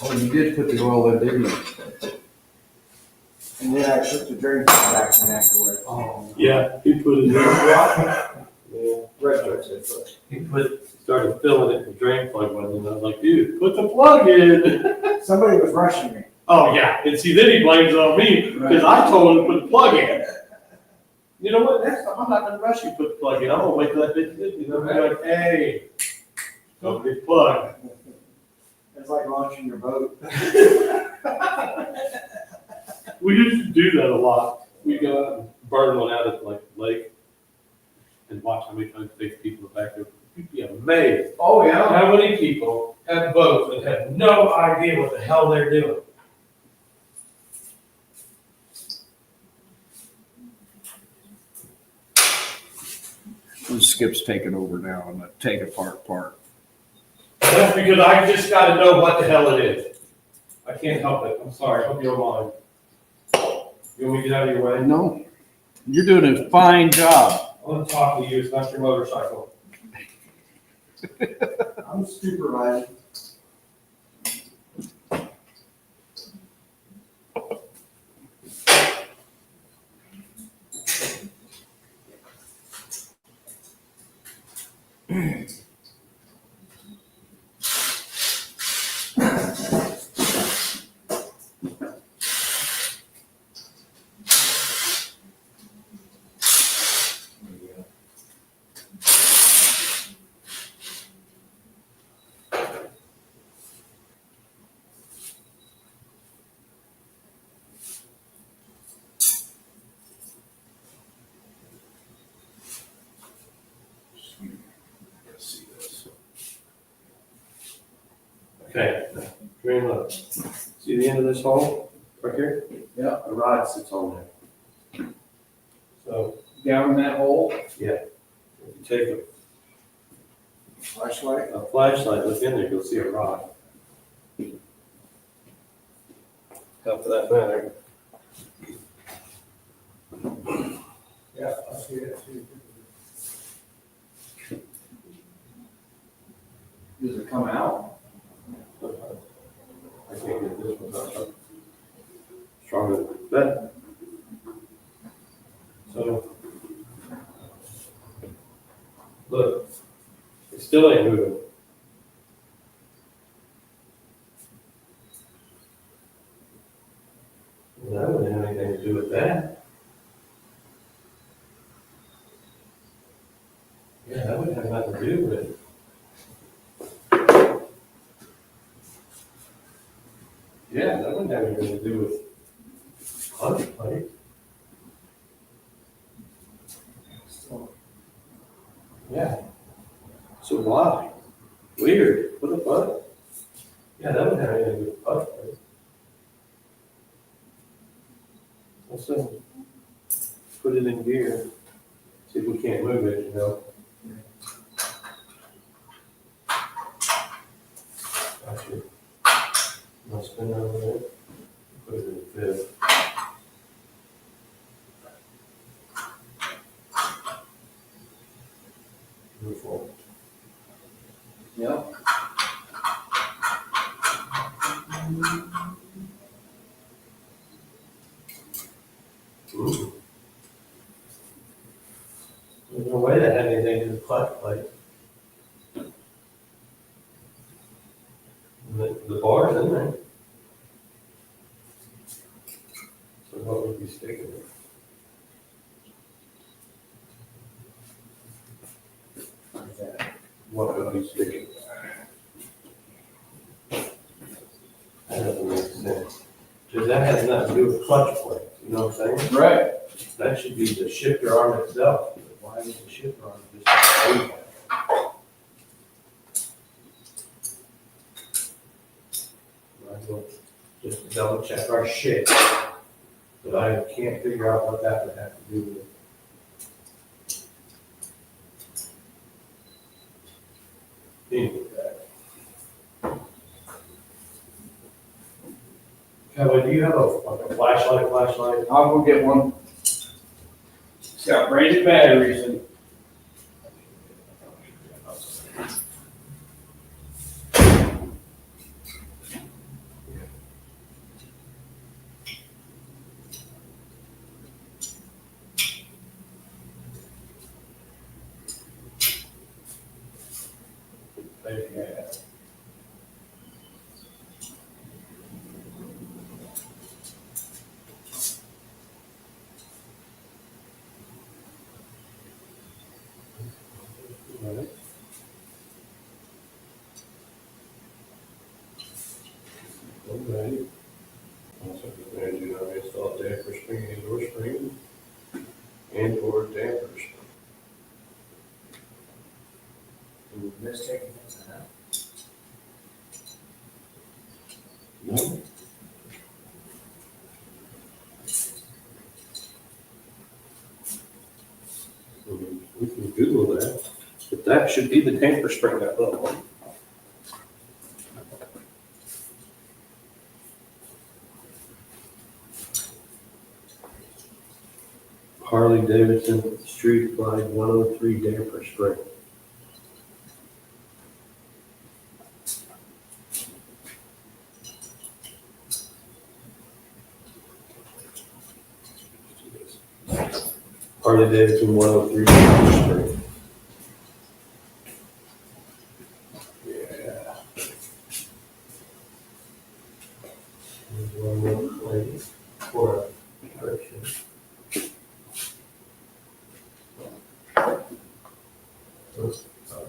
Oh, you did put the oil in, didn't you? And then I put the drink back in afterwards. Oh. Yeah, he put it in. Yeah, Red Sox said first. he started filling it, the drain plug wasn't, and I was like, dude, put the plug in. Somebody was rushing me. Oh, yeah, and see, then he blames it on me, because I told him to put the plug in. You know what, next time, I'm not gonna rush you to put the plug in, I'm gonna wait till that bitch hits me, and I'm gonna be like, hey, don't get plugged. It's like launching your boat. We used to do that a lot. We go out and burn one out at like the lake and watch how many times they people in the back there. You'd be amazed Oh, yeah. how many people have boats and have no idea what the hell they're doing. Skip's taking over now and the take apart part. That's because I just gotta know what the hell it is. I can't help it. I'm sorry. I hope you don't mind. You want me to get out of your way? No, you're doing a fine job. I want to talk to you. It's not your motorcycle. I'm supervising. Okay. Dream up. See the end of this hole right here? Yeah. A rod sits on there. So Down in that hole. if you take Flashlight. a flashlight, look in there, you'll see a rod. Hell, for that matter. Yeah, I see it too. Does it come out? I can't get this one up. Stronger than that. So, look, it still ain't moving. That wouldn't have anything to do with that. Yeah, that wouldn't have nothing to do with it. Yeah, that wouldn't have anything to do with clutch plate. Yeah. So why? Weird. What the fuck? Yeah, that wouldn't have anything to do with clutch plate. Let's put it in gear. See if we can't move it, you know. Gotcha. I'll spin over there. Put it in fifth. Move forward. Yeah. Ooh. There's no way that had anything to do with clutch plate. The bar's in there. So what would be sticking there? What would be sticking there? Because that has nothing to do with clutch plate, you know what I'm saying? Right. That should be the shifter arm itself. Why is the shifter arm just like that? Might as well just double check our shit. But I can't figure out what that would have to do with. Anyway, Kevin, do you have like a flashlight? I'll go get one. It's got braided batteries and. Yeah. Right. Okay. Also, we're going to do our install damper spring and door spring and or dampers. Let's take it. No. We can Google that, but that should be the damper spring, that little one. Harley Davidson Street Glide 103 damper spring. Harley Davidson 103 damper spring. Yeah. There's one more lady for a correction. Oops, sorry.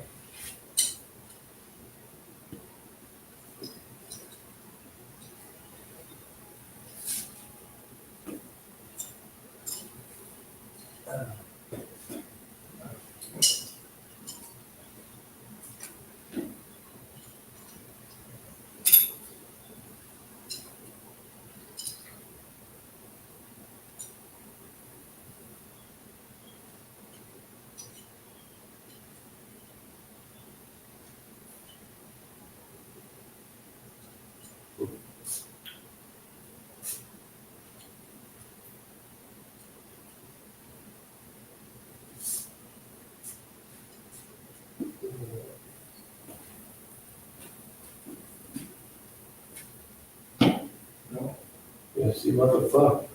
Yeah, see, what the fuck?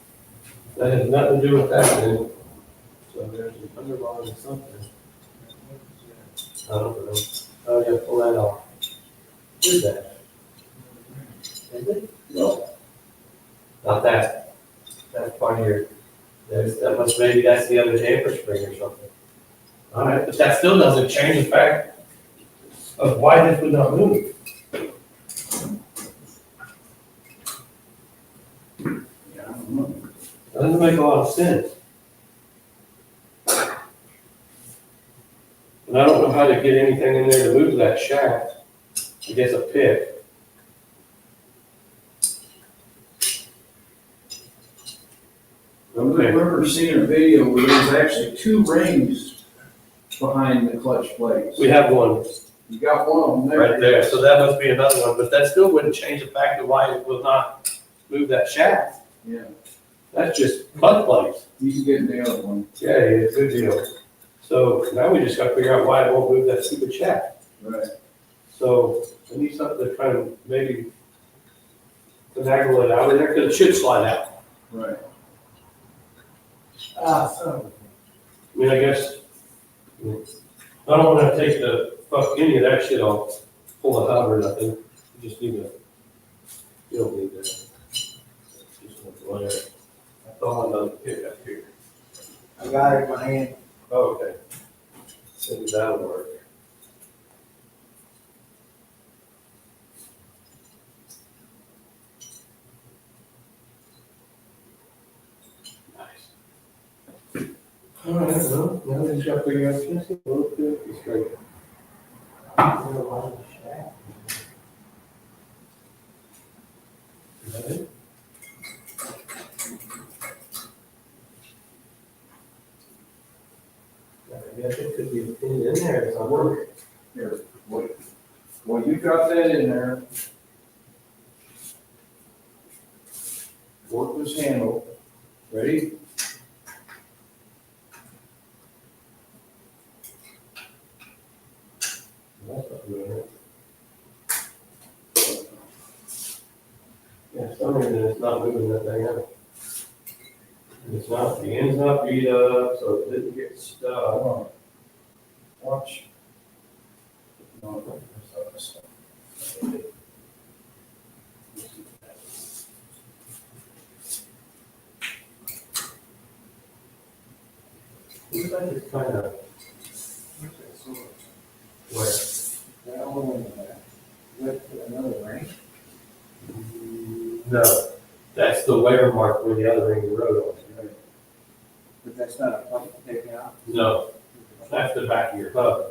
That has nothing to do with that, dude. So there's an underline or something. I don't know. Oh, yeah, pull that off. What is that? Is it? No. Not that. That's part of your, that must, maybe that's the other damper spring or something. All right, but that still doesn't change the fact of why this would not move. That doesn't make a lot of sense. And I don't know how to get anything in there to move that shaft. I guess a pick. I remember seeing a video where there's actually two rings behind the clutch plates. We have one You got one of them there. right there, so that must be another one, but that still wouldn't change the fact of why it will not move that shaft. Yeah, That's just clutch plates. you can get the other one. Yeah, it's a good deal. So now we just gotta figure out why it won't move that stupid shaft. Right. So I need something to kind of maybe finagle it out of there, because it should slide out. Right. So. I mean, I guess, I don't wanna take the fuck any of that shit off, pull the hub or nothing. You just need to, you don't need that. Just one wire. That's all another pick up here. I got it in my hand. Oh, okay. Maybe that'll work. All right, well, now we just gotta figure out just a little bit straight. Is that it? I guess it could be pinned in there somewhere. Here, well, you got that in there. Work this handle. Ready? That's not doing it. Yeah, for some reason it's not moving that thing out. It's not, the end's not beat up, so it didn't get stuck. Hold on. Watch. No, that's not this. Looks like it's kind of, where? That all the way in the back. With another ring. No, that's the wear mark where the other ring of the road was. But that's not a pump taken out. No, that's the back of your hub.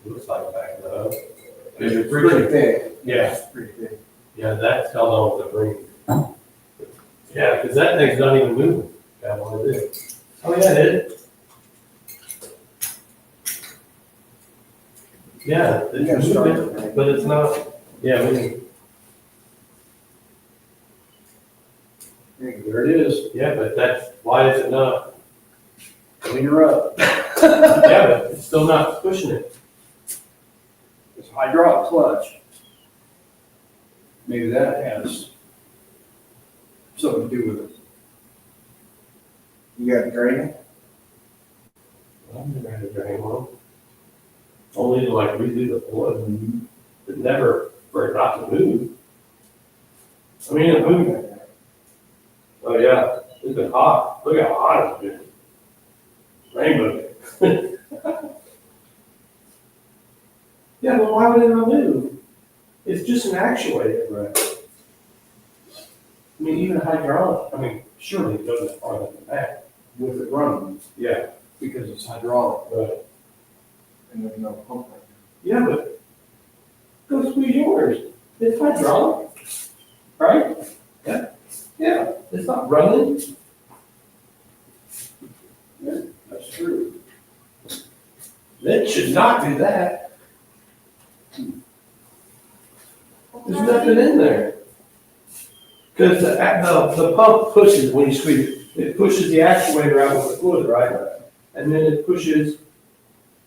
Looks like the back of the hub. Is it pretty thick? Yeah, It's pretty thick. yeah, that's held on with the ring. Yeah, because that thing's not even moving. Got one of this. Oh, yeah, it is. Yeah, You gotta it's start moving, it, right? but it's not, yeah, There it is. yeah, but that's, why is it not? Clean her up. Yeah, but it's still not pushing it. It's hydraulic clutch. Maybe that has something to do with it. You got the drain? I've never had a drain one. Only to like redo the flood, but never for it not to move. I mean, it moved. Oh, yeah, it's been hot. Look how hot it's been. Rainbow. Yeah, well, why would it not move? It's just an actuator. Right. I mean, even hydraulic, I mean, surely it goes farther than that. With it running, Yeah. because it's hydraulic. Right. And there's no pump right Yeah, but go squeeze yours. It's hydraulic, right? Yeah. Yeah, it's not running. That's true. It should not do that. There's nothing in there. Because the pump pushes when you squeeze it. It pushes the actuator out with the fluid, right? And then it pushes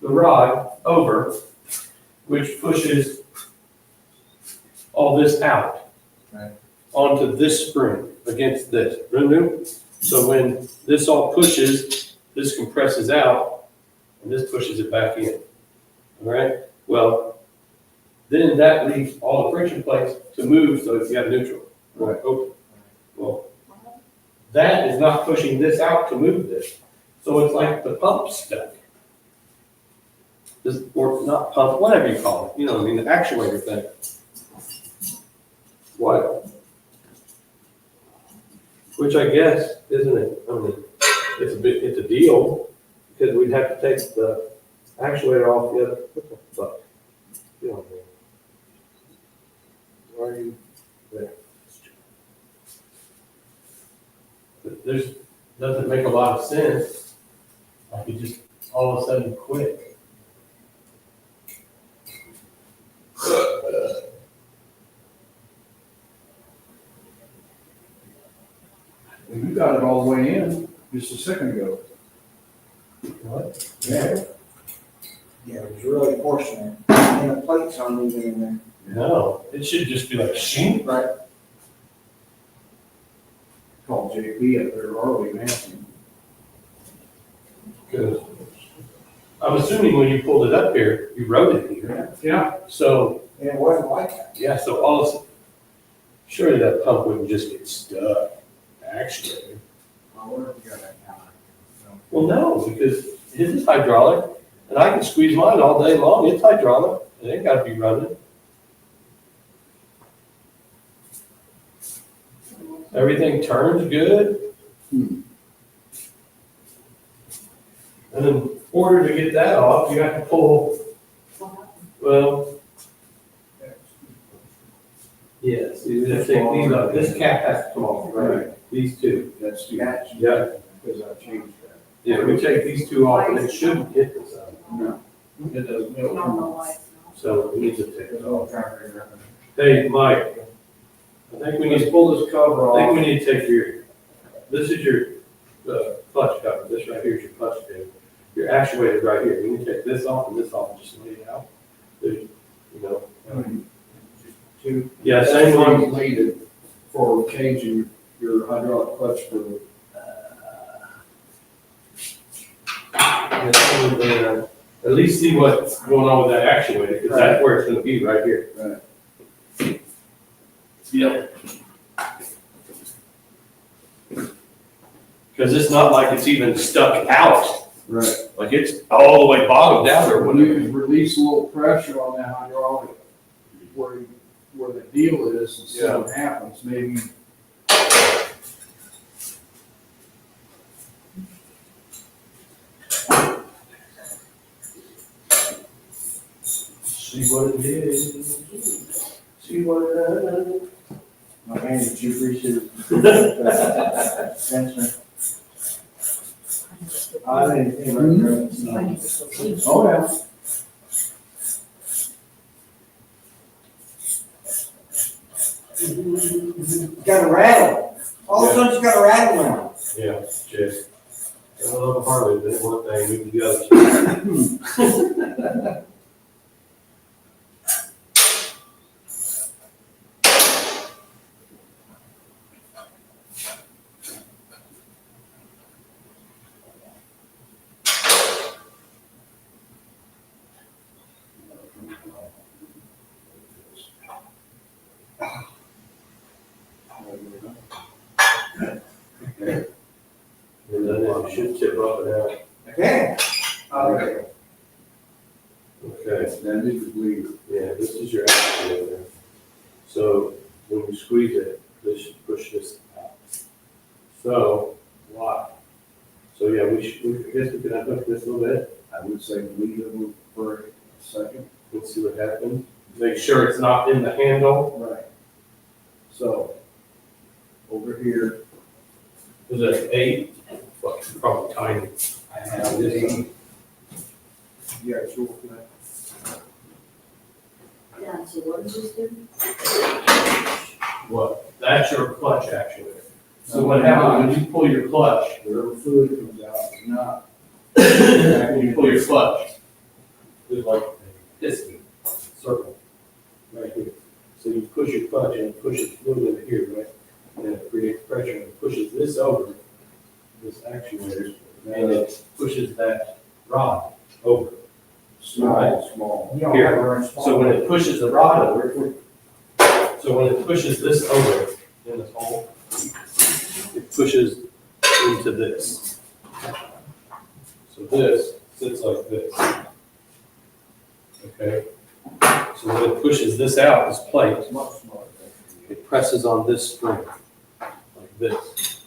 the rod over, which pushes all this out. Right. Onto this spring against this. Remember? So when this all pushes, this compresses out, and this pushes it back in. All right? Well, then that leaves all the friction plates to move so it's got neutral. Right. Open. Well, that is not pushing this out to move this. So it's like the pump stuck. This, or not pump, whatever you call it, you know what I mean, the actuator thing. What? Which I guess, isn't it, I mean, it's a deal, because we'd have to take the actuator off the other, what the fuck? You know what I mean? Why are you there? But there's, doesn't make a lot of sense, like you just all of a sudden quit. You got it all the way in just a second ago. What? Yeah. Yeah, it was really forcing it. And the plates aren't even in there. No, it should just be like shing. Right. Call JP up there, Harley, and ask him. Because I'm assuming when you pulled it up here, you wrote it here. Yeah. So, And it wasn't like that. yeah, so all of a sudden, surely that pump wouldn't just get stuck, actually. I wonder if you got that now. Well, no, because his is hydraulic, and I can squeeze mine all day long. It's hydraulic. It ain't gotta be running. Everything turns good. And in order to get that off, you have to pull, well, yes, you have to take these off. This cap has to come off, right? These two. That's too much. Yeah. Because I changed that. Yeah, we take these two off and it shouldn't hit this out. No. It doesn't. I don't know why it's not. So we need to take There's it all off. trying to figure out. Hey, Mike, I think we need Let's pull this cover I think off. we need to take this is your clutch cover, this right here is your clutch cable. Your actuator right here, we need to take this off and this off and just lay it out. There's, you know, Two. yeah, same one. Related for changing your hydraulic clutch for the. Yeah, same one there. At least see what's going on with that actuator, because that's where it's gonna be, right here. Right. Yep. Because it's not like it's even stuck out, Right. like it's all the way bottomed out or When you whatever. can release a little pressure on that hydraulic where the deal is and see what happens, maybe. See what it is. See what it is. My hand is too appreciative. Thanks, I didn't think about that. I need to believe. Oh, yeah. Got a rattle. All of a sudden, it's got a rattle now. Yeah, just. I love a Harley, but one thing, we can do the other. And then it should tip up and out. Okay. Okay. Okay, That is the bleeder. yeah, this is your actuator. So when you squeeze it, this should push this out. So, why? So yeah, I guess we can unhook this a little bit. I would say bleed it for a second. Let's see what happens. Make sure it's not in the handle. Right. So, over here, Is it 8? Fuck, probably tiny. I have this. Yeah, sure. Yeah, so what is this do? What? That's your clutch actuator. So what happens when you pull your clutch, Whatever fluid comes out is not. when you pull your clutch, there's like a piston circle right here. So you push your clutch and it pushes fluid into here, right? And it creates pressure and it pushes this over, this actuator, and it pushes that rod over. Small. You don't Here. have to run small. So when it pushes the rod over, so when it pushes this over in this hole, it pushes into this. So this sits like this. Okay? So when it pushes this out, this plate, It's much smaller. it presses on this spring, like this.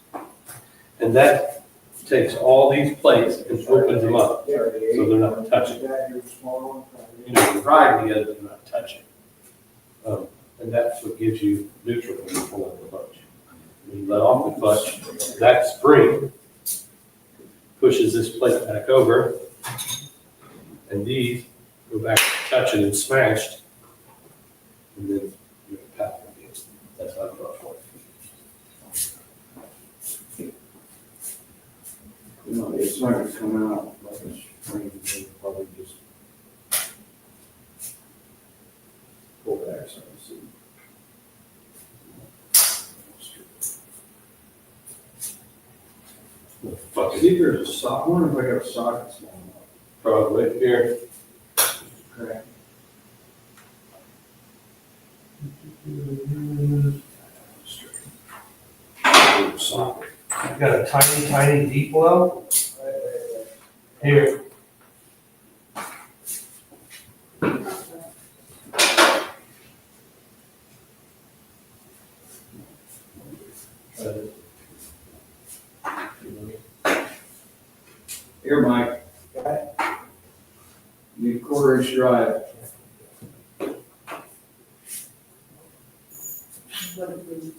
And that takes all these plates and opens them up, so they're not touching. You know, you're riding together, but not touching. And that's what gives you neutral when you pull out the clutch. When you let off the clutch, that spring pushes this plate back over, and these go back to touching and smashed, and then you pat them again. That's how the clutch works. You know, it's not gonna come out like a spring, they probably just pull back some and see. Fuck See if there's a socket, I wonder if I got a socket small enough. Probably here. Correct. Socket. I've got a tiny, tiny deep well. Here. Here, Mike. Bridge Drive. What if we-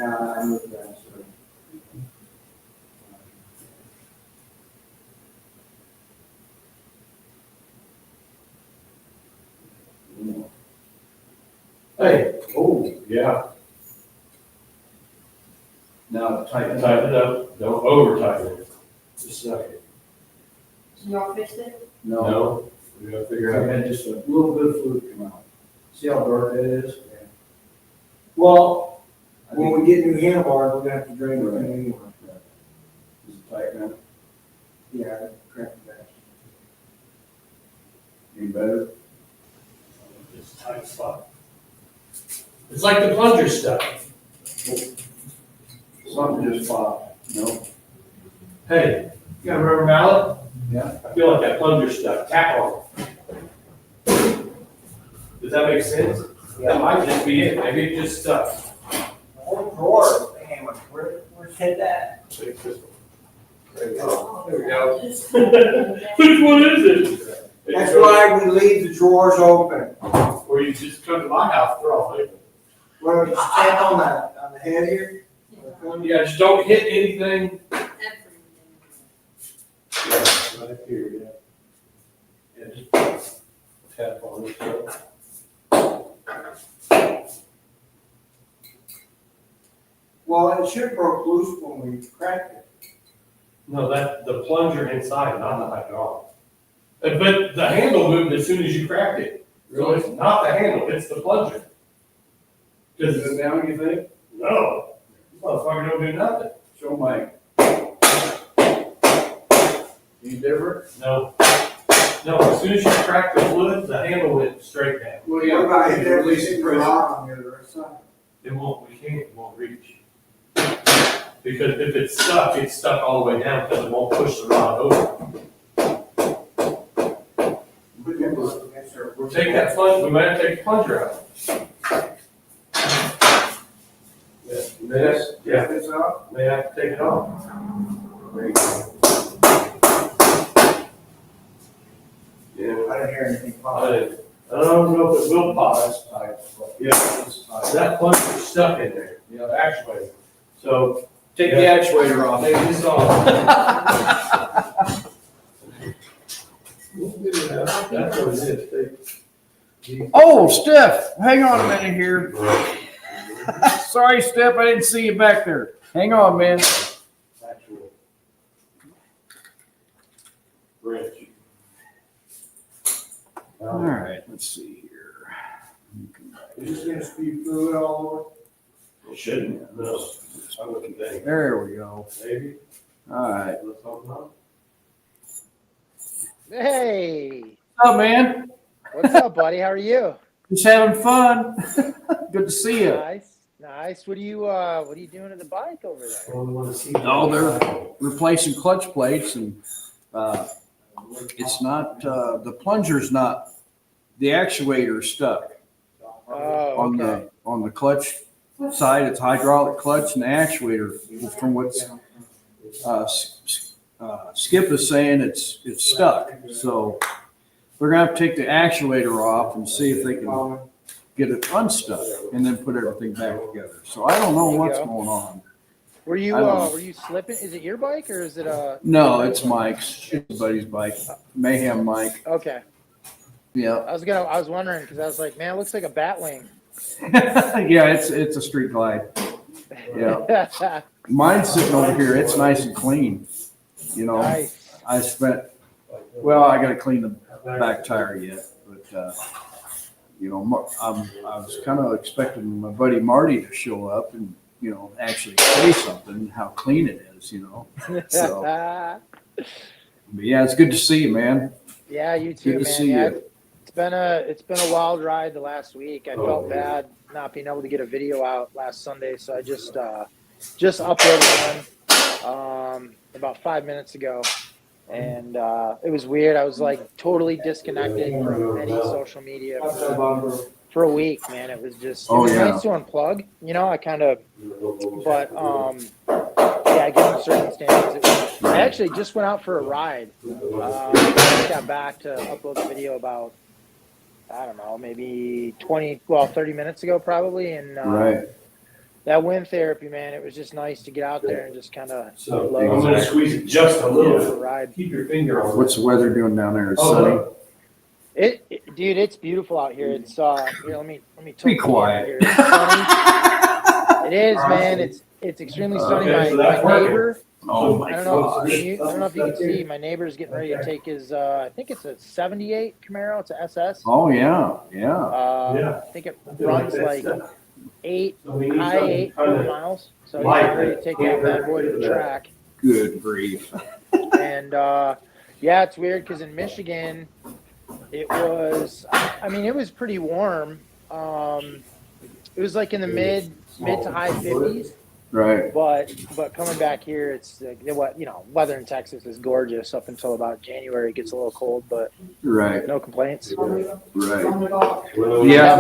I'm with that, so. Hey, oh, yeah, Now tighten it tighten up. it up, don't over tighten it. Just suck it. You all fixed it? No, We gotta we figure out. had just a little bit of fluid come out. See how dark that is? Well, I when think we get new handlebars, we're gonna have to drain it anyway. it's tight now. Yeah, correct that. Any better? It's a tight spot. It's like the plunger stuff. Something just popped. No? Hey, you got a rubber mallet? Yeah. I feel like that plunger stuff, tap on it. Does that make sense? That might just be it, maybe it just stuck. Old drawer, man, where's hit that? There we go. There we go. Just- Which one is it? That's why we leave the drawers open. Or you just come to my house, throw it. When we stand on the head here. Yeah, just don't hit anything. Everything. Right here, yeah. Yeah, just tap on it. Well, it should broke loose when we cracked it. No, the plunger inside, not the hydraulic. But the handle moved as soon as you cracked it. So it's not the handle, it's the plunger. Is Because, it down, you think? no, this motherfucker don't do nothing. Show Mike. Any different? No. No, as soon as you cracked the fluid, the handle went straight down. Well, What about yeah, if you're releasing releasing pressure. on the other side? It won't reach. Because if it's stuck all the way down because it won't push the rod over. Yes, sir. We'll take that plunger, we might have to take the plunger out. Yeah, This up? may have to take it off. Yeah, I didn't hear anything pop. I don't know if it will pop. That's tight. Yeah, It's tight. that plunger's stuck in there, Yeah. actually. So, Take the actuator off. take this off. That's what it is. Oh, Steph, hang on a minute here. Sorry, Steph, I didn't see you back there. Hang on, man. Actual wrench. All right, let's see here. Is this gonna spew fluid all It shouldn't, no. I wouldn't think. There we go. Maybe, All right. let's hope not. Hey, What's up, man? what's up, buddy? How are you? Just having fun. Good to see you. Nice, nice. What are you doing to the bike over there? Only want to see. Oh, they're replacing clutch plates and it's not, the plunger's not, the actuator's stuck Oh, on okay. on the clutch side. It's hydraulic clutch and the actuator from what's Skip is saying it's stuck. So we're gonna have to take the actuator off and see if they can get it unstuck and then put everything back together. So I don't know what's going on. Were you I don't know. were you slipping? Is it your bike or is it No, it's Mike's, his buddy's bike, Mayhem Mike. Okay. Yeah, I was wondering because I was like, man, it looks like a bat wing. yeah, it's a street glide. Yeah, mine's sitting over here. It's nice and clean. You know, Nice. I spent. Well, I got to clean the back tire yet, but you know, I was kind of expecting my buddy Marty to show up and actually say something how clean it is. So, but yeah, it's good to see you, man. Yeah, you too, Good to man. see Yeah, you. it's been a wild ride the last week. I felt bad not being able to get a video out last Sunday, so I just uploaded one about 5 minutes ago, and it was weird. I was like totally disconnected from any social media for a week, man. It was just it was nice to unplug, I kind of, but yeah, given the circumstances, it was, I actually just went out for a ride. I just got back to upload the video about, I don't know, maybe 30 minutes ago probably. And Right. that wind therapy, man, it was just nice to get out there and just kind of So I'm upload gonna squeeze it just a for a little. ride. Keep your finger on it. What's the weather doing down there? It's Oh, sunny. look. Dude, it's beautiful out here. It's here, let me Be tilt the quiet. camera here. It's sunny. It is, man. It's extremely sunny. Okay, so My that's working. neighbor, Oh my I don't know. gosh. I don't know if you can see. My neighbor's getting ready to take his. I think it's a '78 Camaro. It's a SS. Oh yeah, yeah. Yeah. I think it runs like So we need high something 800 kinda miles. So he's light getting ready to take that bad boy to the track. Good grief. And yeah, it's weird because in Michigan, it was. I mean, it was pretty warm. It was like in the mid to high 50s. Right. But coming back here, it's what weather in Texas is gorgeous up until about January. It gets a little cold, but Right. no complaints. Right. Well, Yeah.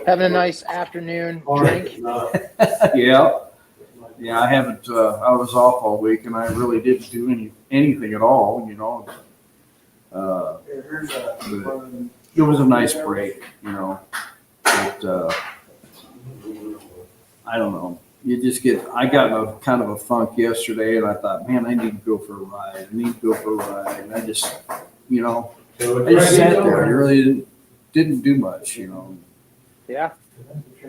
Having a nice afternoon drink. Yeah. Yeah. I haven't. I was off all week, and I really didn't do anything at all. It was a nice break. But I don't know. You just I got in a kind of a funk yesterday, and I thought, man, I need to go for a ride. And I just, I just sat there. I really didn't do much. Yeah.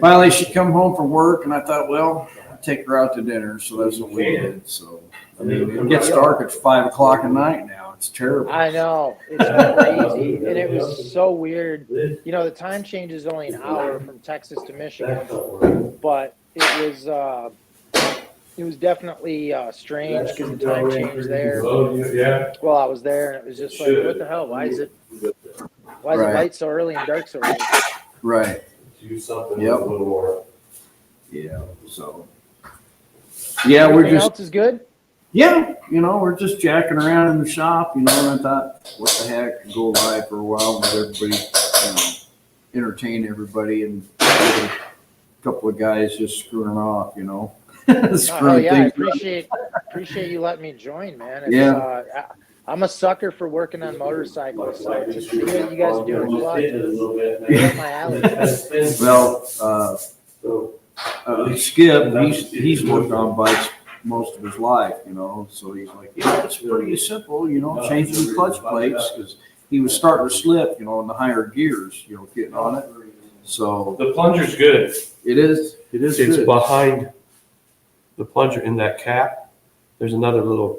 Finally, she come home from work, and I thought, well, I'll take her out to dinner. So that's what we did. So, I mean, it gets dark at 5 o'clock at night now. It's terrible. I know. It's crazy. And it was so weird. The time change is only an hour from Texas to Michigan, but it was definitely strange because the time changed there. Yeah. Well, I was there, and it was just like, what the hell? Why is it Right. light so early and dark so early? Right. Do something Yep. a little more. Yeah. So, yeah, we're Everything just. else is good? Yeah, we're just jacking around in the shop, and I thought, what the heck, go live for a while, let everybody, entertain everybody, and a couple of guys just screwing off, Oh screwing yeah, I things. appreciate you letting me join, man. It's, Yeah. I'm a sucker for working on motorcycles, so to see what you guys are doing is like, Yeah. up my alley. Well, So, Skip, he's worked on bikes most of his life, so he's like, yeah, it's pretty simple, changing the clutch plates, because he was starting to slip, in the higher gears, getting on it. So the plunger's good. it is It's good. behind the plunger in that cap. There's another little,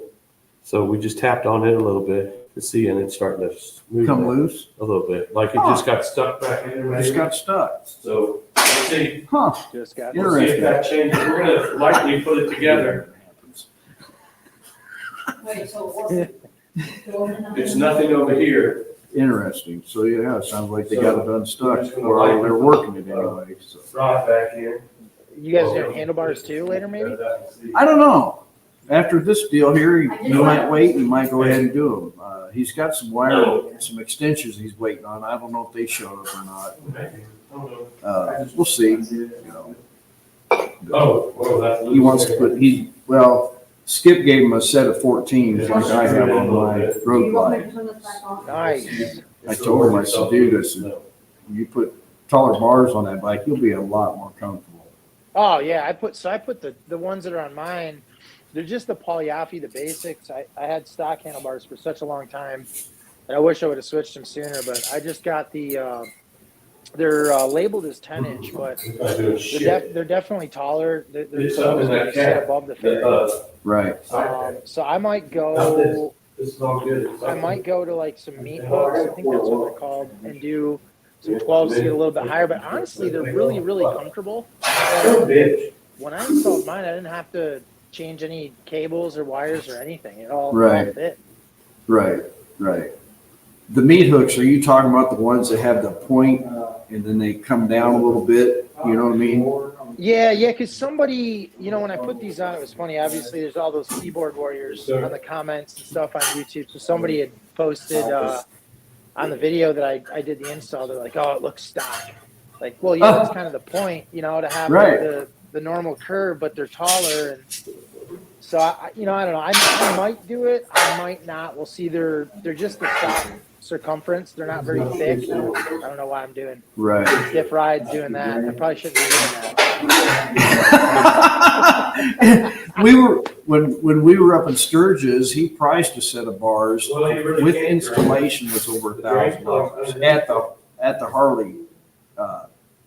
so we just tapped on it a little bit to see, and it's starting to move Come loose. a little bit. Like it just got stuck back in there. Just maybe. got stuck. So let's see. Huh. Just got We'll see if that changes. We're gonna likely put it together. Wait, so what's It's nothing over here. Interesting. So yeah, it sounds like they got it unstuck, We're just gonna or lighten they're it. working it anyway. So Right back in. You guys doing handlebars too later, maybe? I don't know. After this deal here, you might wait. You might go ahead and do them. He's got some wire, some extensions he's waiting on. I don't know if they showed up or not. We'll see. Oh, well, that's. He wants to put. Skip gave him a set of 14s like I have on my road glide. Nice. I told him, I said, dude, you put taller bars on that bike, you'll be a lot more comfortable. Oh yeah, I put the ones that are on mine. They're just the Polyafi, the basics. I had stock handlebars for such a long time, and I wish I would have switched them sooner. But I just got they're labeled as 10-inch, but they're definitely taller. They're It's up in that set cap. above the fairing. Right. So I might go. This is all good. I might go to like some meat hooks. I think that's what they're called, and do some 12s to get a little bit higher. But honestly, they're really, really comfortable. Bitch. When I installed mine, I didn't have to change any cables or wires or anything. It all Right. fit. Right. The meat hooks, are you talking about the ones that have the point and then they come down a little bit? You know what I mean? Yeah, because somebody, when I put these on, it was funny. Obviously, there's all those keyboard warriors on the comments and stuff on YouTube. So somebody had posted on the video that I did the install. They're like, "Oh, it looks stock." Like, well, yeah, that's kind of the point, to have Right. the normal curve, but they're taller. And So I don't know. I might do it. I might not. We'll see. They're just the stock circumference. They're not very thick. I don't know why I'm doing Right. stiff rides doing that. I probably shouldn't be doing that. We were when we were up in Sturgis, he priced a set of bars Well, you really with can't installation was over $1,000 at the Harley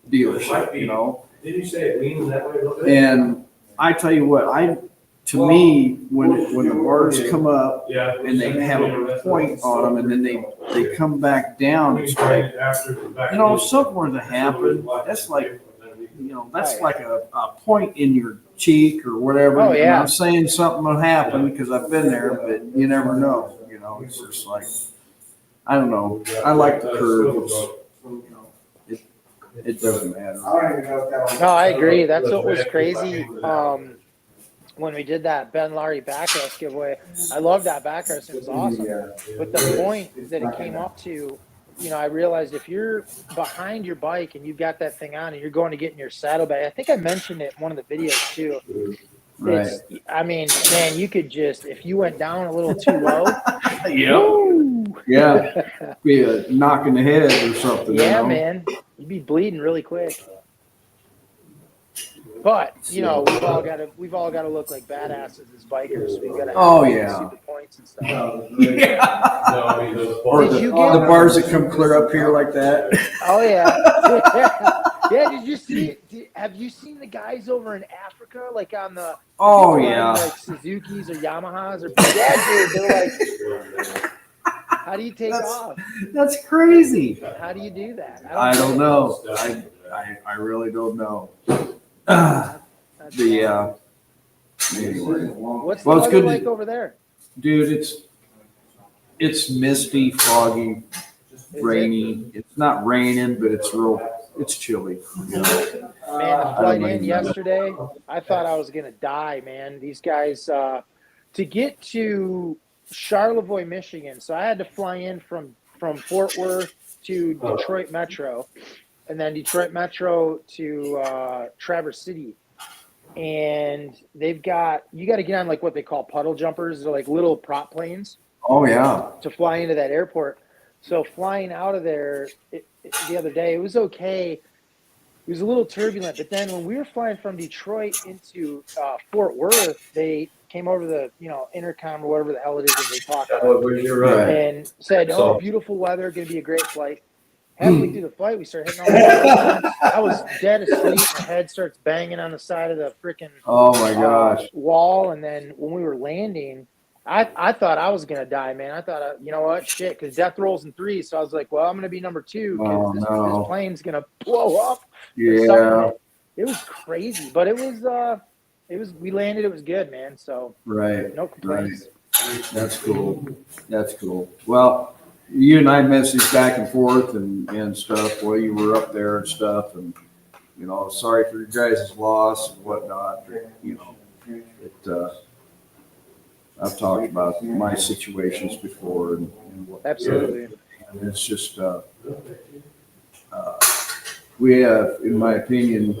dealership, you know. Did you say it leans that way a little bit? And I tell you what, to me, when the bars come up Yeah. and they have a point on them, and then they come back down, it's like, you know, if something were to happen, that's like, you know, that's like a point in your cheek or whatever. Oh, And yeah. I'm saying something will happen because I've been there, but you never know. You know, it's just like, I don't know. I like the curve. It's, you know, it doesn't matter. I don't even know if that was. No, I agree. That's what was crazy. When we did that Ben Laurie backrest giveaway, I loved that backrest. It was awesome. But the point that it came up to, you know, I realized if you're behind your bike and you've got that thing on and you're going to get in your saddlebag, I think I mentioned it in one of the videos too. Right. I mean, man, you could just, if you went down a little too low, Yeah. Be a knock in the head or something. yeah, you know? man, you'd be bleeding really quick. But you know, we've all got to look like badasses as bikers. We've got to have super points and stuff. Or Did the, you get- the bars that come clear up here like that. Oh yeah, yeah. Did you see? Have you seen the guys over in Africa, like on the? Oh people yeah. on, like Suzuki's or Yamahas or yeah, dude, they're like, how do you take off? That's crazy. How do you do that? I don't know. I really don't know. Anyway. What's the Well, it's weather good to- like over there? Dude, it's misty, foggy, Is rainy. It's not raining, but it's chilly. You know? Man, the flight know. in yesterday, I thought I was gonna die, man. These guys, to get to Charlevoix, Michigan, so I had to fly in from Fort Worth to Detroit Metro, and then Detroit Metro to Traverse City. And you got to get on like what they call puddle jumpers. They're like little prop planes Oh yeah. to fly into that airport. So flying out of there the other day, it was okay. It was a little turbulent, but then when we were flying from Detroit into Fort Worth, they came over the intercom or whatever the hell it is that they talk about You're right. and said, So- "Oh, beautiful weather, going to be a great flight." Halfway through the flight, we started hitting all the I was dead asleep. My head starts banging on the side of the freaking Oh my gosh. wall. And then when we were landing, I thought I was going to die, man. I thought, you know what, shit, because death rolls in threes. So I was like, well, I'm going to be number two Oh, because no. this plane's going to blow up. or Yeah. something. It was crazy, but it was, we landed, it was good, man. So Right. no complaints. That's cool. That's cool. Well, you and I messaged back and forth and stuff while you were up there and stuff, and you know, sorry for your guys' loss and whatnot. You know, I've talked about my situations before and what, Absolutely. and it's just we have, in my opinion,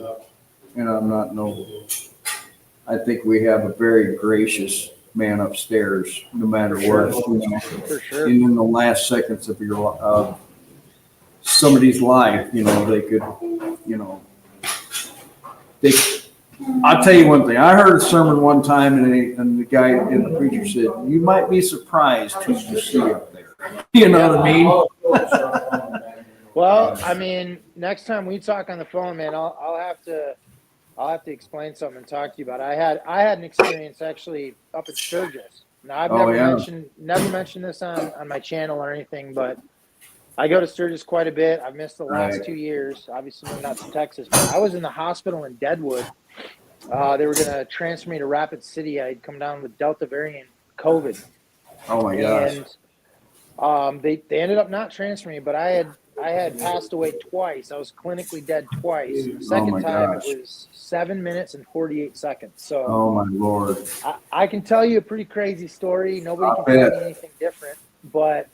and I'm not I think we have a very gracious man upstairs, no matter what. You know. For sure. And in the last seconds of somebody's life, you know, they could, you know, I'll tell you one thing. I heard a sermon one time, and the guy, and the preacher said, "You might be surprised who you see up there." You know what I mean? Well, I mean, next time we talk on the phone, man, I'll have to explain something and talk to you about it. I had an experience actually up at Sturgis. Now I've never mentioned this on my channel or anything, but I go to Sturgis quite a bit. I've missed the last 2 years, obviously moving out to Texas. But I was in the hospital in Deadwood. They were gonna transfer me to Rapid City. I'd come down with Delta variant COVID. Oh my gosh. And they ended up not transferring me, but I had passed away twice. I was clinically dead twice. The second my time gosh. it was 7 minutes and 48 seconds. So Oh my Lord. I can tell you a pretty crazy story. Nobody can tell me anything different. But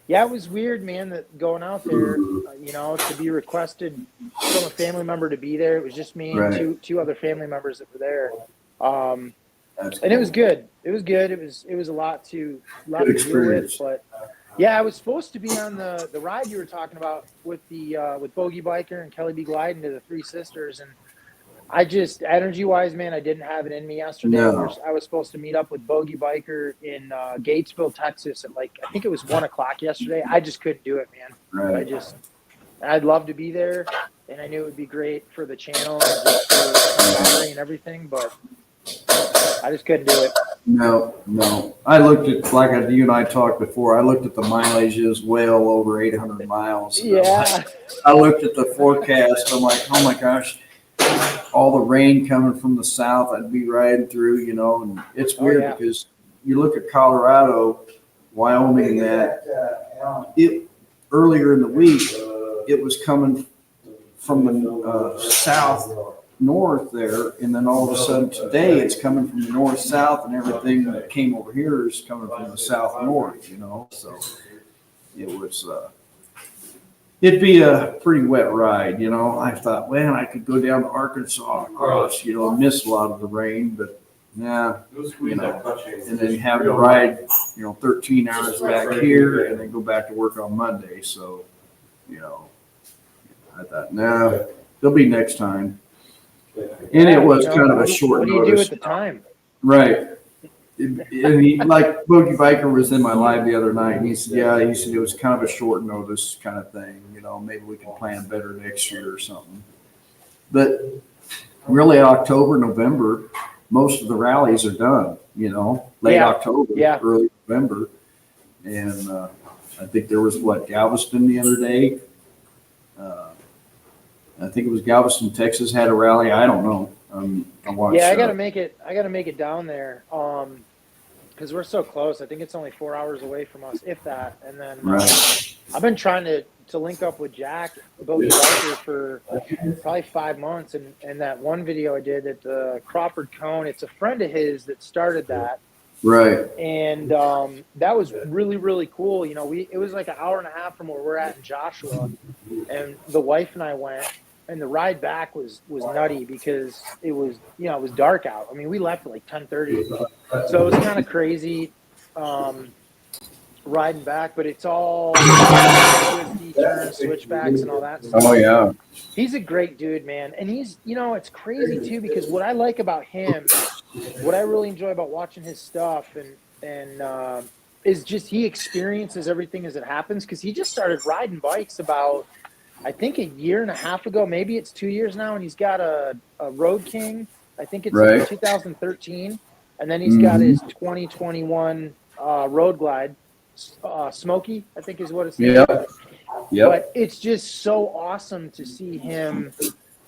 yeah, it was weird, man, that going out there, you know, to be requested from a family member to be there. It was just me and Right. two other family members that were there. And it was good. It was good. It was a lot to Good deal with, experience. but yeah, I was supposed to be on the ride you were talking about with with Bogey Biker and Kelly B gliding to the Three Sisters, and I just energy wise, man, I didn't have it in me yesterday. No. I was supposed to meet up with Bogey Biker in Gatesville, Texas, at like I think it was 1:00 yesterday. I just couldn't do it, man. Right. I'd love to be there, and I knew it would be great for the channel and just for the camaraderie and everything, but I just couldn't do it. No. I looked at, like you and I talked before, I looked at the mileage is well over 800 miles. Yeah. I looked at the forecast. I'm like, oh my gosh, all the rain coming from the south, I'd be riding through, and it's weird because you look at Colorado, Wyoming, that earlier in the week, it was coming from the south north there, and then all of a sudden today it's coming from the north south, and everything that came over here is coming from the south north, so it was it'd be a pretty wet ride. I thought, well, I could go down to Arkansas across, miss a lot of the rain, but and then have to ride 13 hours back here and then go back to work on Monday. So I thought, no, there'll be next time. And it was kind of a short What do you do notice. at the time? Right. And like Bogey Biker was in my live the other night, and he said it was kind of a short notice kind of thing. Maybe we can plan better next year or something. But really, October, November, most of the rallies are done. Late October, early November, and I think there was Galveston the other day. I think it was Galveston, Texas had a rally. I don't know. I watched. I gotta make it. I gotta make it down there. Because we're so close. I think it's only 4 hours away from us, if that. And then I've been trying to link up with Jack Bogey Biker for probably 5 months. And that one video I did at the Crawford Cone, it's a friend of his that started that. Right. And that was really, really cool. It was like an hour and a half from where we're at in Joshua. And the wife and I went. And the ride back was nutty because it was dark out. I mean, we left at like 10:30, so it was kind of crazy riding back. But it's all turns, switchbacks, and all that stuff. Oh yeah, he's a great dude, man. And he's it's crazy too because what I like about him, what I really enjoy about watching his stuff, and is just he experiences everything as it happens because he just started riding bikes about. I think a year and a half ago, maybe it's 2 years now, and he's got a Road King. I think it's 2013, and then he's got his 2021 Road Glide, Smoky, I think is what it's named. Yep. But it's just so awesome to see him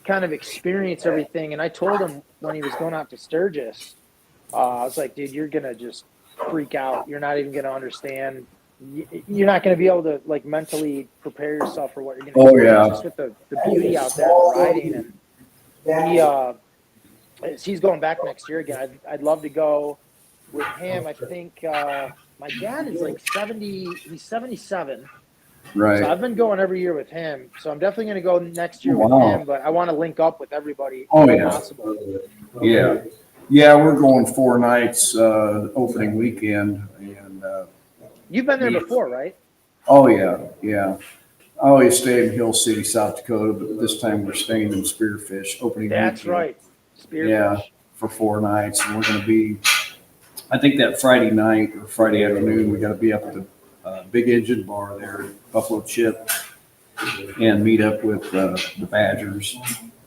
kind of experience everything. And I told him when he was going out to Sturgis, I was like, dude, you're gonna just freak out. You're not even gonna understand. You're not going to be able to mentally prepare yourself for what you're going to do. Yeah. Just with the beauty out there, the riding, and he's going back next year again. I'd love to go with him. I think my dad is like 70. He's 77. Right. So I've been going every year with him. So I'm definitely going to go next year with him. But I want to link up with everybody. If possible. Yeah. Yeah, we're going 4 nights opening weekend, and. You've been there before, right? Oh yeah. I always stay in Hill City, South Dakota, but this time we're staying in Spearfish opening That's weekend. right. Spearfish. Yeah, for 4 nights, and we're going to be. I think that Friday night or Friday afternoon, we got to be up at the Big Engine Bar there, Buffalo Chip, and meet up with the Badgers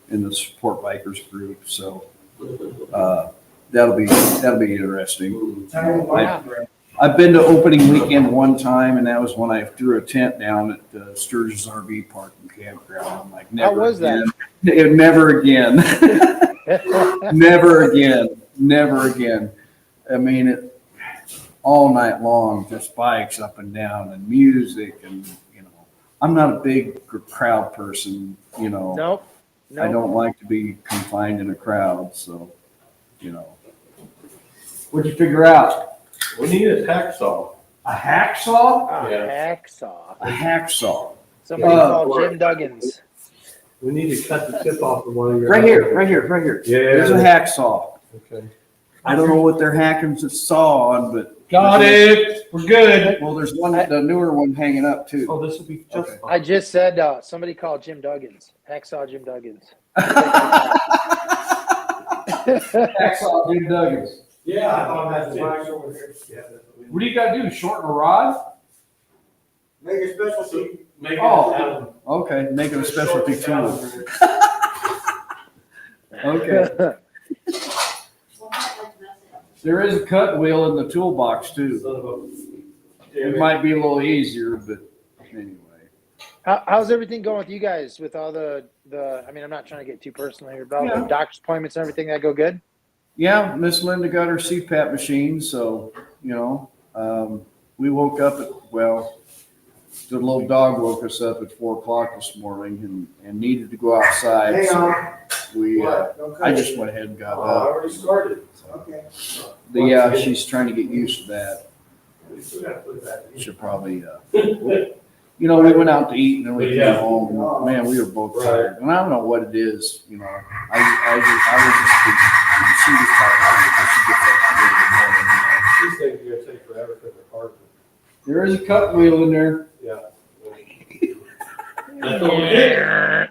in the Support Bikers group. So that'll be interesting. I've been to opening weekend one time, and that was when I threw a tent down at the Sturgis RV Park and Campground. I'm like, never How was again. Never again. Never again. I mean, all night long, just bikes up and down and music, and I'm not a big crowd person. Nope. I don't like to be confined in a crowd, so What'd you figure out? We need a hacksaw. A hacksaw? Yeah. A hacksaw. Somebody called Jim Duggins. We need to cut the tip off of one of your. Right here. Yeah. There's a hacksaw. Okay. I don't know what they're hacking the saw on, but. Got it. We're good. Well, there's one, the newer one hanging up too. Oh, this will be just Okay. I just said somebody called Jim Duggins. Hacksaw Jim Duggins. Hacksaw Jim Duggins. Yeah, I thought that's over here. What do you gotta do? Shorten a rod? Make a specialty. Make Oh. Okay, making a specialty tool. Okay. There is a cut wheel in the toolbox too. It might be a little easier, but anyway. How's everything going with you guys with all the I mean, I'm not trying to get too personal here, but all the doctor's appointments and everything that go good? Yeah, Miss Linda got her CPAP machine, so, we woke up the little dog woke us up at 4:00 this morning and needed to go outside. Hang So on. I just went ahead and got I up. already started. Okay. But yeah, she's trying to get used to that. We still gotta put that in. She'll probably, we went out to eat and then we came Yeah. home and man, we were both Right. tired. And I don't know what it is, I was just thinking, she was tired. She gets up These things are gonna take forever because they're hard. there is a cut wheel in there. Yeah. That's what we did.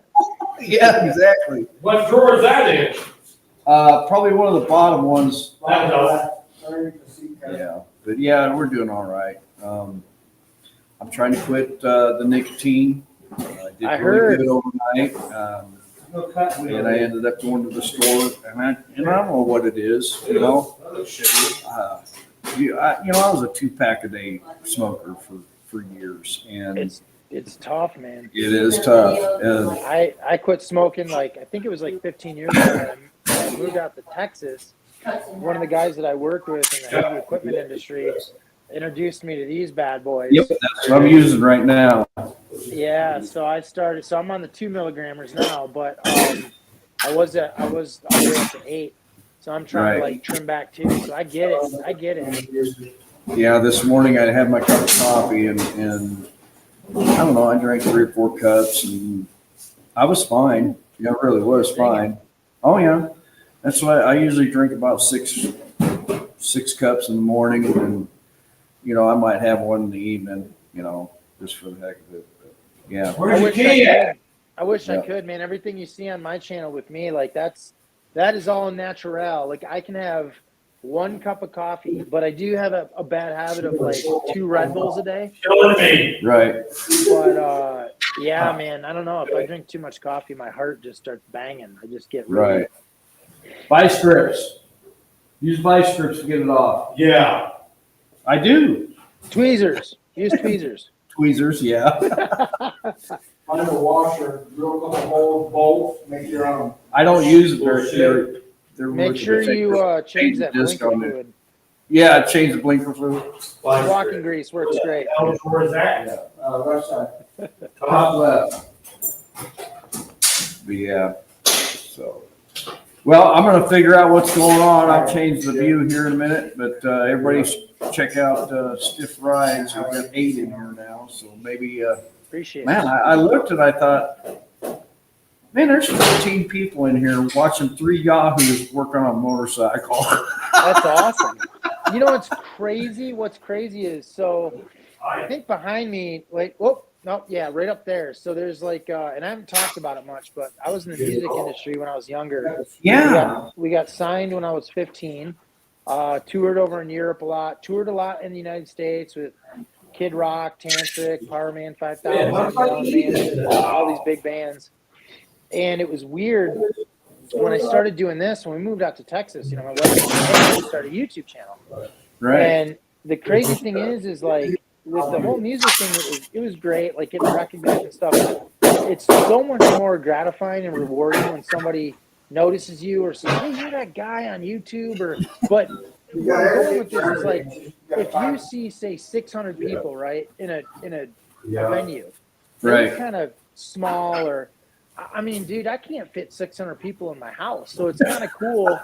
Yeah, exactly. What drawer is that in? Probably one of the bottom ones. That does. Yeah, but yeah, we're doing all right. I'm trying to quit the nicotine. I did I really heard. good overnight. And I ended up going to the store, and I don't know what it is, That looks shitty. I was a 2-pack a day smoker for years, and It's tough, man. it is tough. And I quit smoking I think it was 15 years ago. I moved out to Texas. One of the guys that I worked with in the heavy equipment industry introduced me to these bad boys. yep, that's what I'm using right now. Yeah, so I'm on the 2 milligrammers now, but I was all the way up to 8. So I'm trying to trim back too. So I get it. Yeah, this morning I had my cup of coffee, and I don't know, I drank 3 or 4 cups, and I was fine. Yeah, I really was fine. Oh yeah, that's why I usually drink about 6 cups in the morning, and I might have one in the evening, just for the heck of it. But, yeah. Where's your key at? I wish I Yeah. could, man. Everything you see on my channel with me, that is all natural. I can have 1 cup of coffee, but I do have a bad habit of 2 Red Bulls a day. Killing me. Right. But yeah, man, I don't know. If I drink too much coffee, my heart just starts banging. I just get really, Right. Vice grips. Use vice grips to get it off. Yeah. I do. tweezers. Use tweezers. Tweezers, yeah. Find a washer, drill a couple holes, bolts, make your own. I don't use it. They're Make working sure the you finger. change that Disc blinker on it. fluid. Yeah, change the blinker fluid. Walking grease works great. Where is that? Left side. Top left. But yeah, so. Well, I'm gonna figure out what's going on. I'll change the view here in a minute, but everybody check out Stiff Rides. We've got 8 in here now, so maybe, Appreciate it. man, I looked and I thought, man, there's 15 people in here watching 3 yahoos working on a motorcycle. That's awesome. You know what's crazy? What's crazy is I think behind me, right up there. So there's and I haven't talked about it much, but I was in the music industry when I was younger. Yeah. We got signed when I was 15. Toured over in Europe a lot. Toured a lot in the United States with Kid Rock, Tantric, Power Man 5000, all these big bands. And it was weird when I started doing this. When we moved out to Texas, my wife started a YouTube channel. Right. And the crazy thing is with the whole music thing, it was great, getting recognition and stuff. It's so much more gratifying and rewarding when somebody notices you or says, "Hey, you're that guy on YouTube." But where I'm going with this is if you see, say, 600 people, right, in a venue, Right. they're kind of small, or I mean, dude, I can't fit 600 people in my house, so it's kind of cool,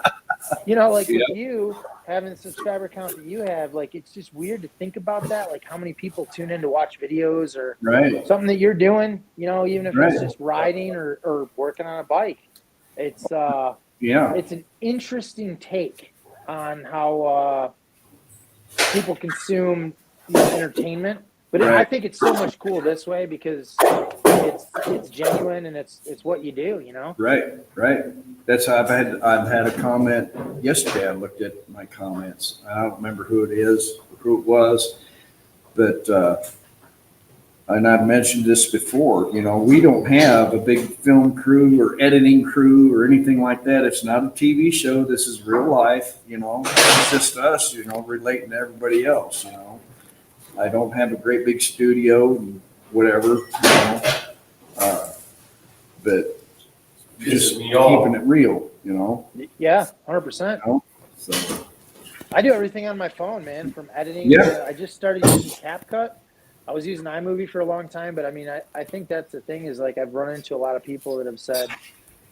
with you having the subscriber count that you have. It's just weird to think about that, how many people tune in to watch videos or Right. something that you're doing, even if Right. it's just riding or working on a bike. It's Yeah. it's an interesting take on how people consume entertainment. But I Right. think it's so much cool this way because it's genuine and it's what you do, you know? Right, right. That's how I've had a comment yesterday. I looked at my comments. I don't remember who it was, but and I've mentioned this before. You know, we don't have a big film crew or editing crew or anything like that. It's not a TV show. This is real life. You know, it's just us. You know, relating to everybody else. You know, I don't have a great big studio and whatever. You know, but just keeping it real, you know? Yeah, 100%. So, I do everything on my phone, man, from editing. Yeah. I just started using CapCut. I was using iMovie for a long time, but I mean, I think that's the thing is like I've run into a lot of people that have said,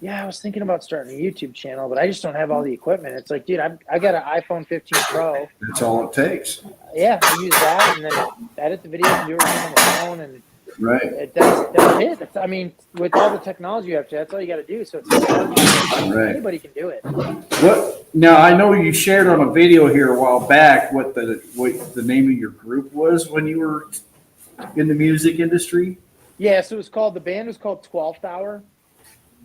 yeah, I was thinking about starting a YouTube channel, but I just don't have all the equipment. It's like, dude, I got an iPhone 15 Pro. that's all it takes. Yeah, I use that and then edit the videos and do everything on the phone. And Right, that's it. I mean, with all the technology you have to, that's all you got to do. So it's right. anybody can do it. What, now, I know you shared on a video here a while back what the name of your group was when you were in the music industry? Yeah, so the band was called 12th Hour.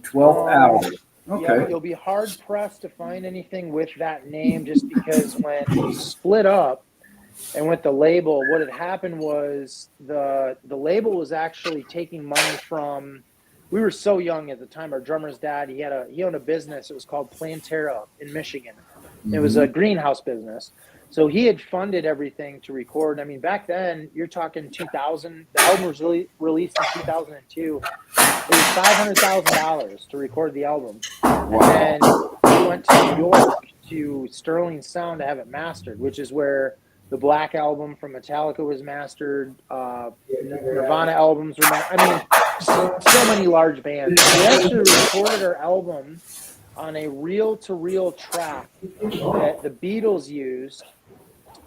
12th Hour. Yeah, Okay. you'll be hard pressed to find anything with that name just because when we split up and with the label, what had happened was the label was actually taking money from. We were so young at the time. Our drummer's dad, he owned a business. It was called Plantera in Michigan. It was a greenhouse business. So he had funded everything to record. I mean, back then, you're talking 2000. The album was released in 2002. It was $500,000 to record the album. And we went to New York to Sterling Sound to have it mastered, which is where the Black Album from Metallica was mastered. Nirvana albums were mastered. I mean, so many large bands. We actually recorded our album on a reel-to-reel track that the Beatles used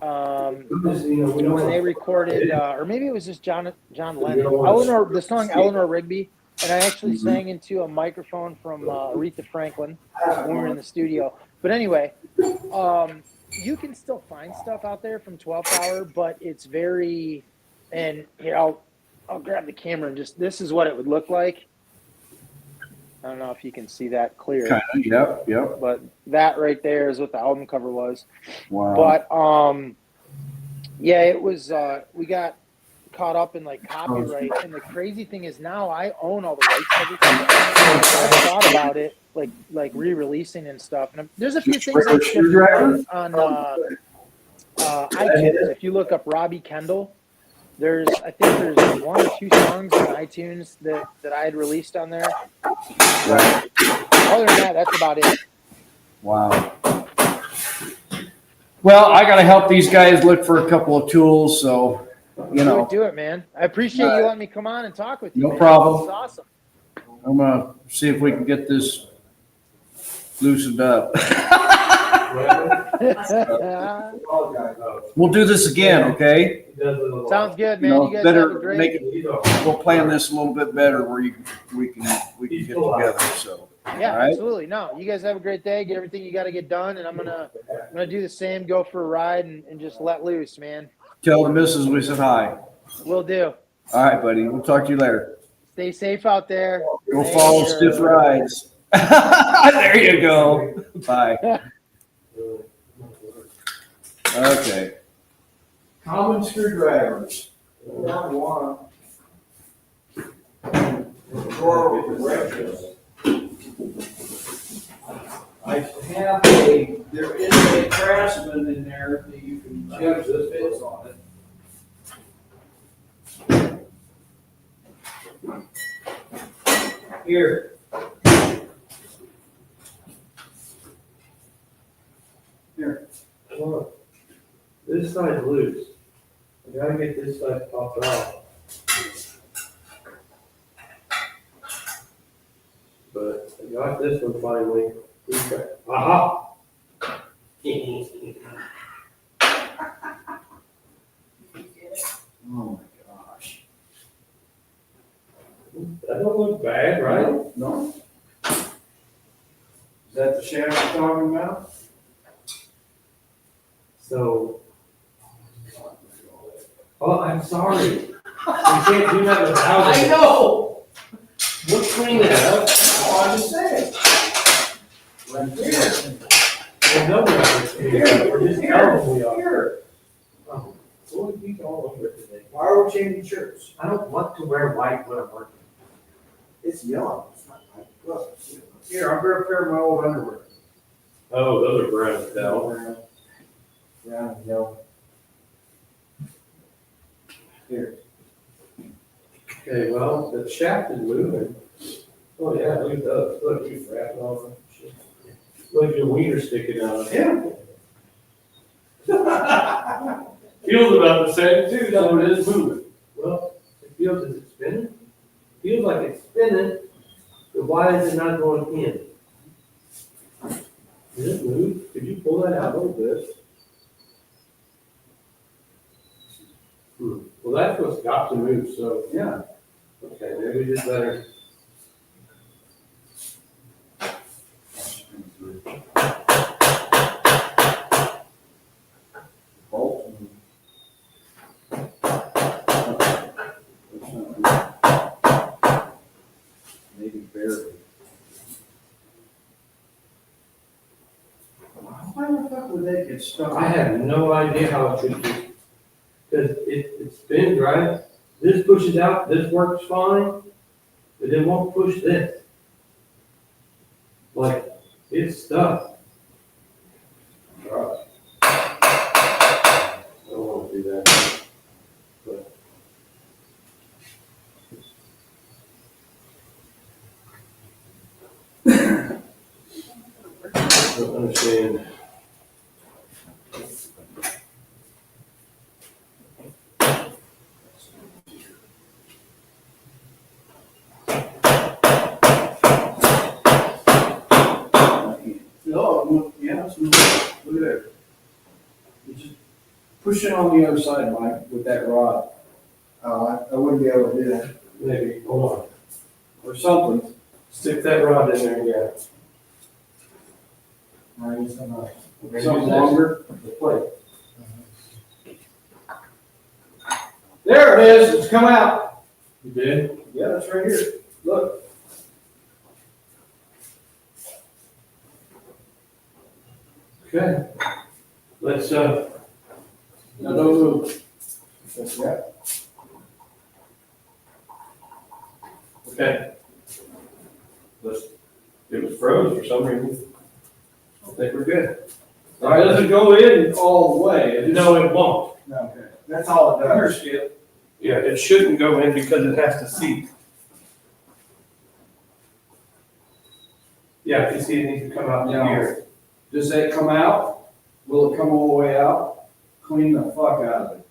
when they recorded, or maybe it was just John Lennon. The song Eleanor Rigby, and I actually sang into a microphone from Aretha Franklin when we were in the studio. But anyway, you can still find stuff out there from 12th Hour, but it's very, and here, I'll grab the camera and just, this is what it would look like. I don't know if you can see that clear. Kind of, yep. But that right there is what the album cover was. Wow. But yeah, it was. We got caught up in like copyright, and the crazy thing is now I own all the rights to everything. I thought about it, like re-releasing and stuff. And there's a few things I can on iTunes. If you look up Robbie Kendall, I think there's 1 or 2 songs on iTunes that I had released on there. Right. Other than that, that's about it. Wow. Well, I got to help these guys look for a couple of tools, so, you know. Do it, man. I appreciate you letting me come on and talk with you. No man. problem. It's awesome. I'm going to see if we can get this loosened up. We'll do this again, okay? Sounds good, man. You guys better have a great. make it. We'll plan this a little bit better where we can get together. So Yeah, all right? absolutely. No, you guys have a great day. Get everything you got to get done, and I'm gonna do the same. Go for a ride and just let loose, man. Tell the missus we said hi. Will do. All right, buddy. We'll talk to you later. Stay safe out there. Go follow Stiff Rides. There you go. Bye. Okay. Common screwdrivers. Not one. I have there is a Craftsman in there that you can check the fits on it. Here. Here. Look, this side's loose. I gotta get this side popped off. But I got this one finally. Okay. Aha! Oh my gosh. That don't look bad, right? No. Is that the shaft you're talking about? So. Oh, I'm sorry. You can't do that without I it. know. We'll clean that up. Oh, I'm just saying. Right here. Well, no, we're just terrible we are. Here. Oh, boy, he's all over it today. Why are we changing shirts? I don't want to wear white when I'm working. It's yellow. It's not like, look. Here, I'm gonna pair my old underwear. Oh, those are brown now. Brown and yellow. Here. Okay, well, the shaft is moving. Oh, yeah, look at those. Look, you've wrapped all that shit. Look, your wiener sticking out. Yeah. Feels about the same too, so it is moving. Well, it feels, is it spinning? Feels like it's spinning, but why is it not going in? Did it move? Could you pull that out a little bit? Well, that's what's got to move, so, Yeah. okay, maybe we just better. Bolt. Maybe barely. Why the fuck would they get stuck? I have no idea how it should be. Cause it spins, right? This pushes out, this works fine, but it won't push this. Like, it's stuck. Right. I don't wanna do that. But. I don't understand. No, yeah, it's moving. Look at that. You just push it on the other side, Mike, with that rod. I wouldn't be able to do that. Maybe, hold on. Or something. Stick that rod in there, yeah. Something longer. The plate. There it is, it's come out. You did? Yeah, it's right here. Look. Okay. Let's, Now don't move. That's right. okay. It was froze for some reason. I think we're good. It doesn't go in all the way. It just- No, it won't. Okay, that's all it does. Understand. Yeah, it shouldn't go in because it has to seat. Yeah, you see, it needs to come out Yeah. here. Does that come out? Will it come all the way out? Clean the fuck out of it.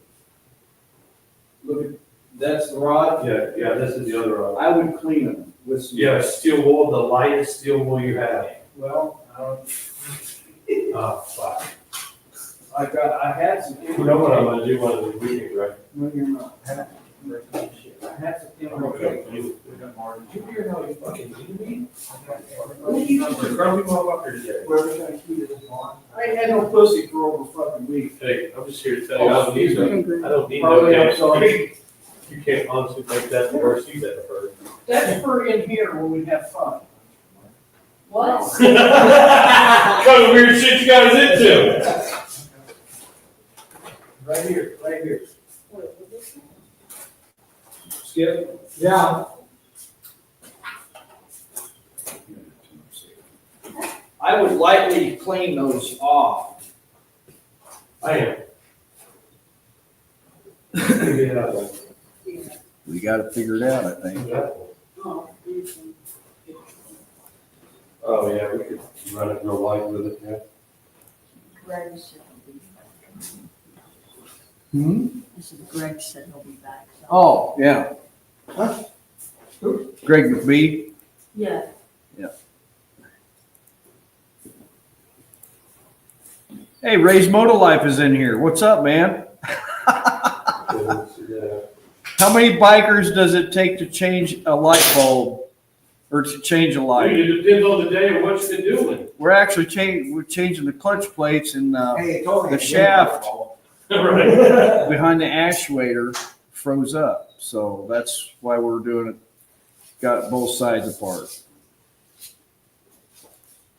Look at, that's the rod. Yeah, this is the other rod. I would clean them with some. Yeah, steel wool, the lightest steel wool you have. Well, I don't, Oh, fuck. I had some. You know what I'm gonna do one of these weekends, right? No, you're not. I had some. Did you hear how he fucking beat me? What are you doing, grumpy motherfucker today? Where's that key to the barn? I ain't had no pussy for over a fucking week. Hey, I'm just here to tell you, I don't need no, I don't need no Probably, I'm damn. sorry. You can't honestly think that's the worst you've ever heard. That's for in here when we have fun. What? Kind of weird shit you guys into. Right here, right here. Wait, what is this? Skip? Yeah. I would lightly clean those off. I am. Get it out of We gotta figure it out, I think. there. Oh, these ones. Oh, yeah, we could run it real light with it, yeah. Greg said he'll be back. Hmm? I said Greg said he'll be back. so- Oh, yeah. Greg McBee. Yeah. Hey, Ray's Moto Life is in here. What's up, man? Yeah. How many bikers does it take to change a light bulb? or to change a light. Dude, it depends on the day and what you're doing. We're changing the clutch plates and, Hey, it's only the a shaft. fault. Right. behind the actuator froze up. So that's why we're doing it. Got both sides apart.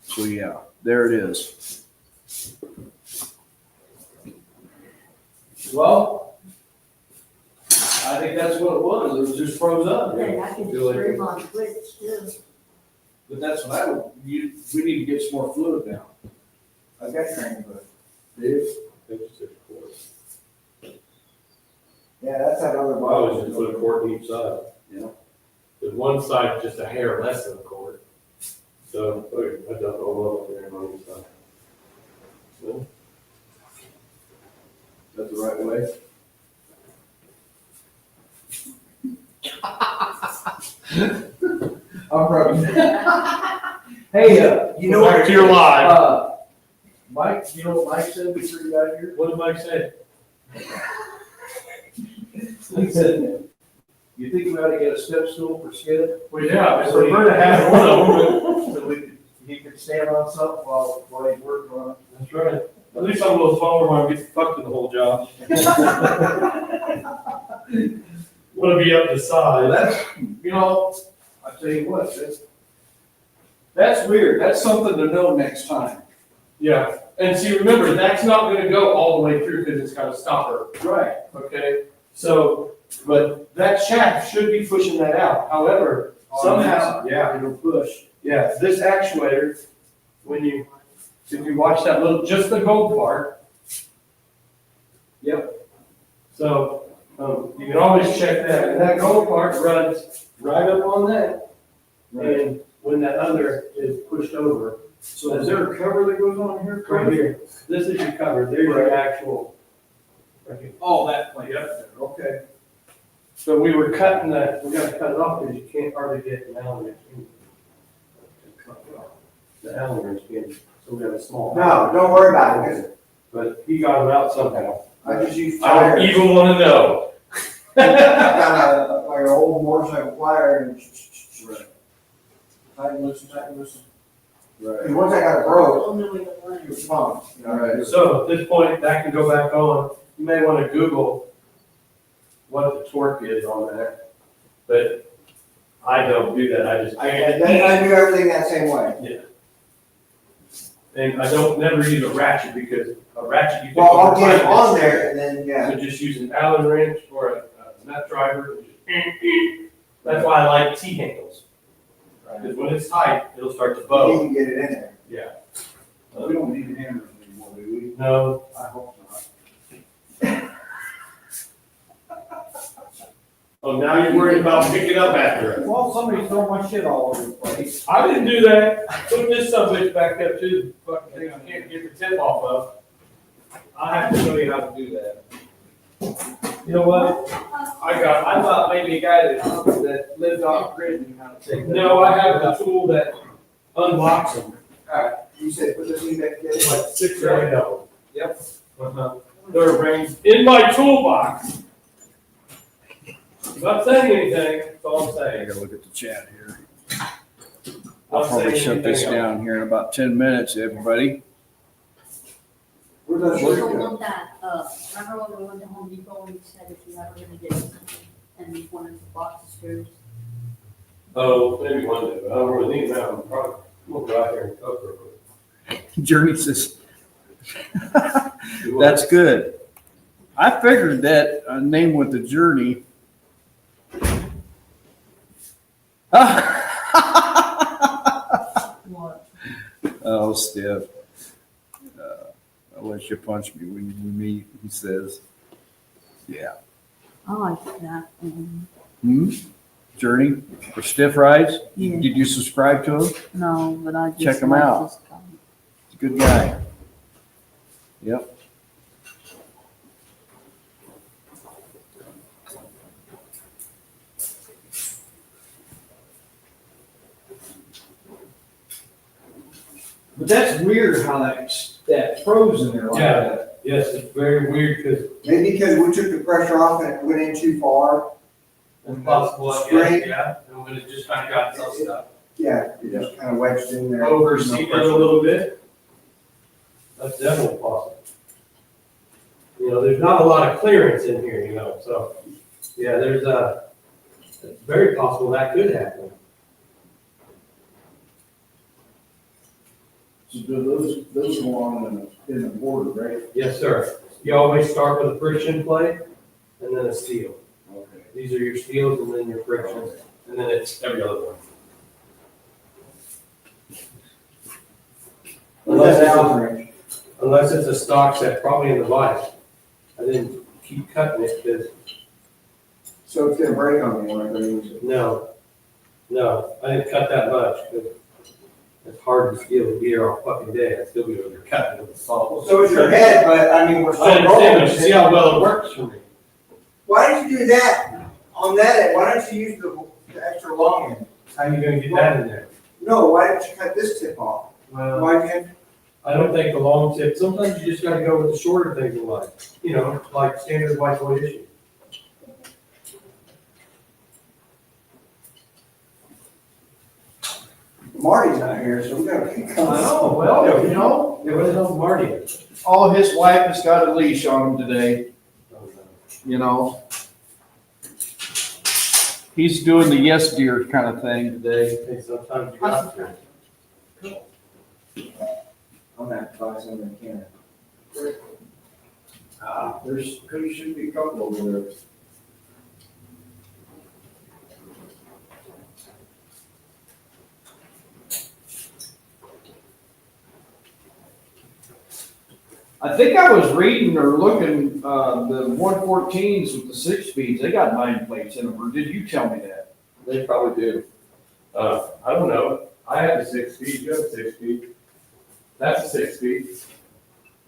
So yeah, there it is. Well, I think that's what it was. It was just froze up. Then I can just scream on switch too. But that's what we need to get some more fluid down. I got training, but, yeah, that's that other I ball. was just put a quart in each side. Yeah. There's one side just a hair less than a quart. So, I dumped all over there on each side. So, That's the right way. I'm probably. Hey, You know back what? to your live. Mike, you know what Mike said before you got here? What did Mike say? He said, you think we ought to get a step stool for Skid? Well, yeah, I prefer to have one of them. So he could stand on something while he's working on it. That's right. At least I'm a little taller when I get fucked in the whole job. Want to be up to size. That's, I tell you what, that's weird. That's something to know next time. Yeah, and see, remember, that's not gonna go all the way through because it's got a stopper, Right. okay? So, but that shaft should be pushing that out. However, somehow, yeah, It'll push. yeah, this actuator, if you watch that little, just the gold part. Yep. So, you can always check that, and that gold part runs right up on that. And when that other is pushed over, So is there a cover that goes on here? right here, this is your cover, there's your actual. Right here. Oh, that plate. Yep. Okay. So we were cutting that, we gotta cut it off because you can't hardly get an Allen wrench in. The Allen wrench in, so we got a small. No, don't worry about it. But he got it out somehow. I just use I don't pliers. even wanna know. I got like an old motorcycle plier and Right. Tighten, listen. Right. and once I got it broke, Oh, no, we don't want it it. was fun. You know, Right. So at this point, that can go back on. You may wanna Google what the torque is on that. But I don't do that, I just. I do everything that same way. And I don't never use a ratchet because a ratchet you can. Well, I'll get it on there and then, yeah. So just use an Allen wrench or a nut driver. And just that's why I like T-handles. Because when it's tight, it'll start to You bow. can get it in there. Yeah. We don't need hammers anymore, do we? No, I hope not. oh, now you're worried about picking up after it. Well, somebody's throwing my shit all over the place. I didn't do that. Put this subbitch back up too. Fucking thing I can't get the tip off of. I have to show you how to do that. You know what? I thought maybe a guy that lived off grid knew how to take that. No, I have a tool that unlocks them. Alright, you said put this thing back together. Like 6 or 8 of them. Yep. Uh-huh. They're arranged in my toolbox. Not saying anything, that's all I'm I saying. gotta look at the chat here. Not I'll probably saying shut this anything else. down here in about 10 minutes, everybody. We're done. You don't want that, remember when we went to Home Depot and we said if you ever gonna get something and we wanted to box of screws? Oh, maybe one day, but I don't really need that. We'll go out here and cook real quick. Journey says, that's good. I figured that a name with the journey. What? Oh, Steph. I'll let you punch me when we meet, he says. Yeah. I like that. Journey for stiff rides. Yeah. Did you subscribe to him? No, but I just. Check 'em like out. this guy. He's a good guy. Yep. But that's weird how that froze in there like Yeah. that. Yes, it's very weird because Maybe because we took the pressure off and it went in too far. it's possible, I Straight. guess, yeah, and when it just kind of got itself stuck. Yeah, it just kind of wedged in there. overseat it a little bit. That's definitely possible. You know, there's not a lot of clearance in here, you know, so, yeah, it's very possible that could happen. So do those go on in the border, right? Yes, sir. You always start with a friction plate and then a steel. Okay. These are your steels and then your frictions, and then it's every other one. Unless it's a stock set, probably in the vise. I didn't keep cutting it because, So it's gonna break on me when I go use it. no, I didn't cut that much because it's hard to steal the gear all fucking day. I'd still be over there cutting with the saw. So it's your head, but I mean, we're still I understand, but you see rolling. how well it works for me. Why did you do that on that end? Why don't you use the extra long end? How are you gonna get that in there? No, why didn't you cut this tip off? Well, Why did I don't think the long tip, sometimes you just gotta go with the shorter things in life, you know, like standard white boy issue. Marty's not here, so we gotta keep coming. Well, you know, There was no Marty. all his wife has got a leash on him today, you know. He's doing the yes dear kind of thing today. And sometimes you got to. I'm gonna have to buy some in Canada. There should be a couple over there. I think I was reading or looking, the 114s with the 6-speeds, they got 9 plates in them, or did you tell me that? They probably do. I don't know. I have a 6-speed, you have a 6-speed. That's a 6-speed.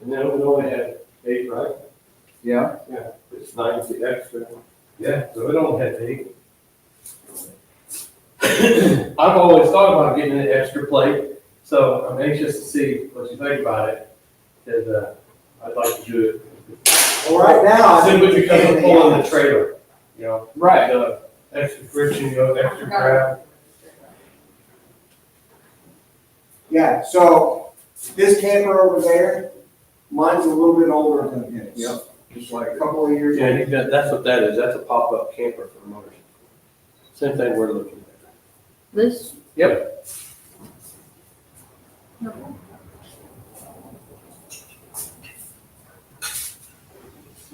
And then we only had 8, right? Yeah. Yeah, it's 9 feet extra. Yeah, so it only had 8. I've always thought about getting an extra plate, so I'm anxious to see what you think about it. Because I'd like to do it. Well, right now, I think Simply we because can I'm pulling the trailer, you know, Right. the extra friction, you know, extra grab. Yeah, so this camper over there, mine's a little bit older than his. Yep. Just like a couple of years. Yeah, that's what that is. That's a pop-up camper for motors. Same thing we're looking at. This? Yep. No.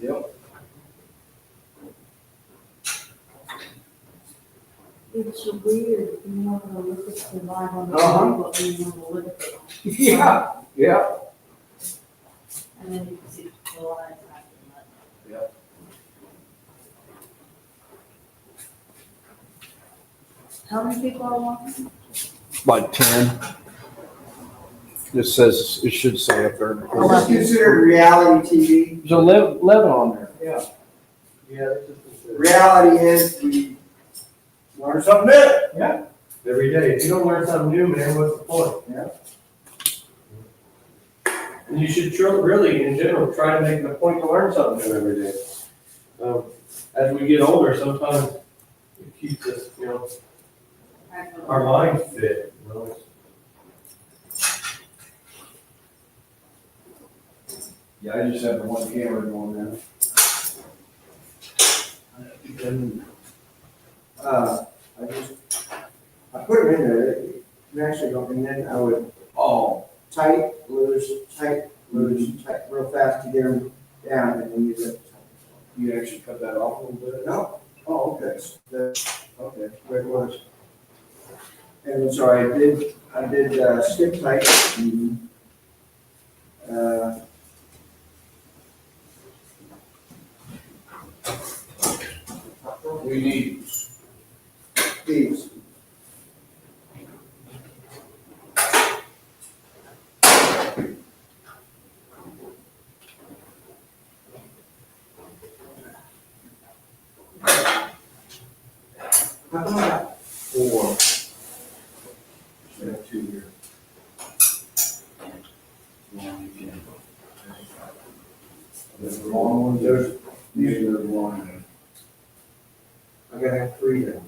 Yep. It's weird, you know, to look at the line on the Uh-huh. table, but you know, look at it. Yeah, yeah. And then you can see the lines after that. Yep. How many people are watching? Like 10. It says, it should say up there. Is this considered reality TV? There's 11 on there. Yeah. Yeah, that's just Reality is we learn something new. every day. If you don't learn something new, man, what's the point? Yeah. And you should really, in general, try to make it a point to learn something new every day. As we get older, sometimes it keeps us, you know, our minds fit, you know. Yeah, I just have the one camera going now. And, I put them in there, you actually don't, and then I would tight, loose, tight, real fast to get them down and then use it. You actually cut that off a little bit? No, oh, okay, okay, where it was. And so I did skip tight. We need, These. How about 4. We have 2 here. There's the long ones, these are the long I gotta have 3 then.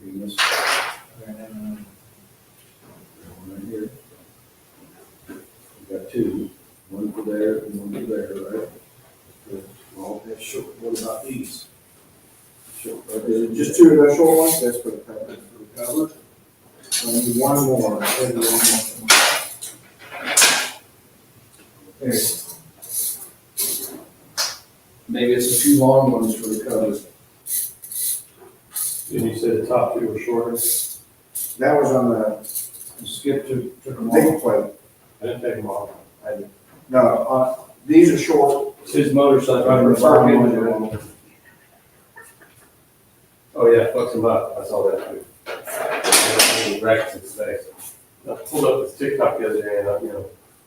ones. I then, Right here. We got two, one for there and one for there, right? Well, that's short. What about these? Short, okay, Just two of those short ones? That's for the cover. For the cover. I need one more. I need one more. Okay. Maybe it's the two long ones for the cover. And you said the top two were shorter. That was on the Skip took them big off. plate. I didn't take them off. No, these are short. It's his motorcycle. I prefer him to do it. Oh, yeah, fucks him up. I saw that too. He wrecks his face. I pulled up this TikTok the other day and,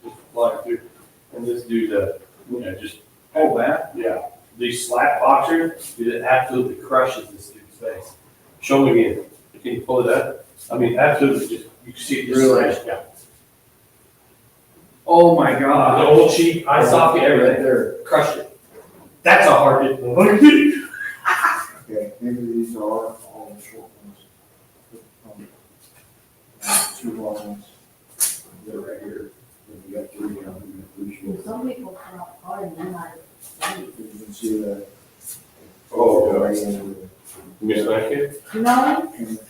just flying through. And this dude, just, Oh, that? yeah, these slap boxers, dude, it absolutely crushes this dude's face. Show me again. Can you pull it up? I mean, absolutely just, you can see it just Really? smash down. Oh, my The God. old cheap, eye socket, Right everything. there. Crushed it. That's a hard hit. Okay, maybe these are all the short ones. Two long ones. They're right here. We got three on them. Three short. Some people come out hard and then You can see the. Oh, right into the- Miss Mackin? you know, in the-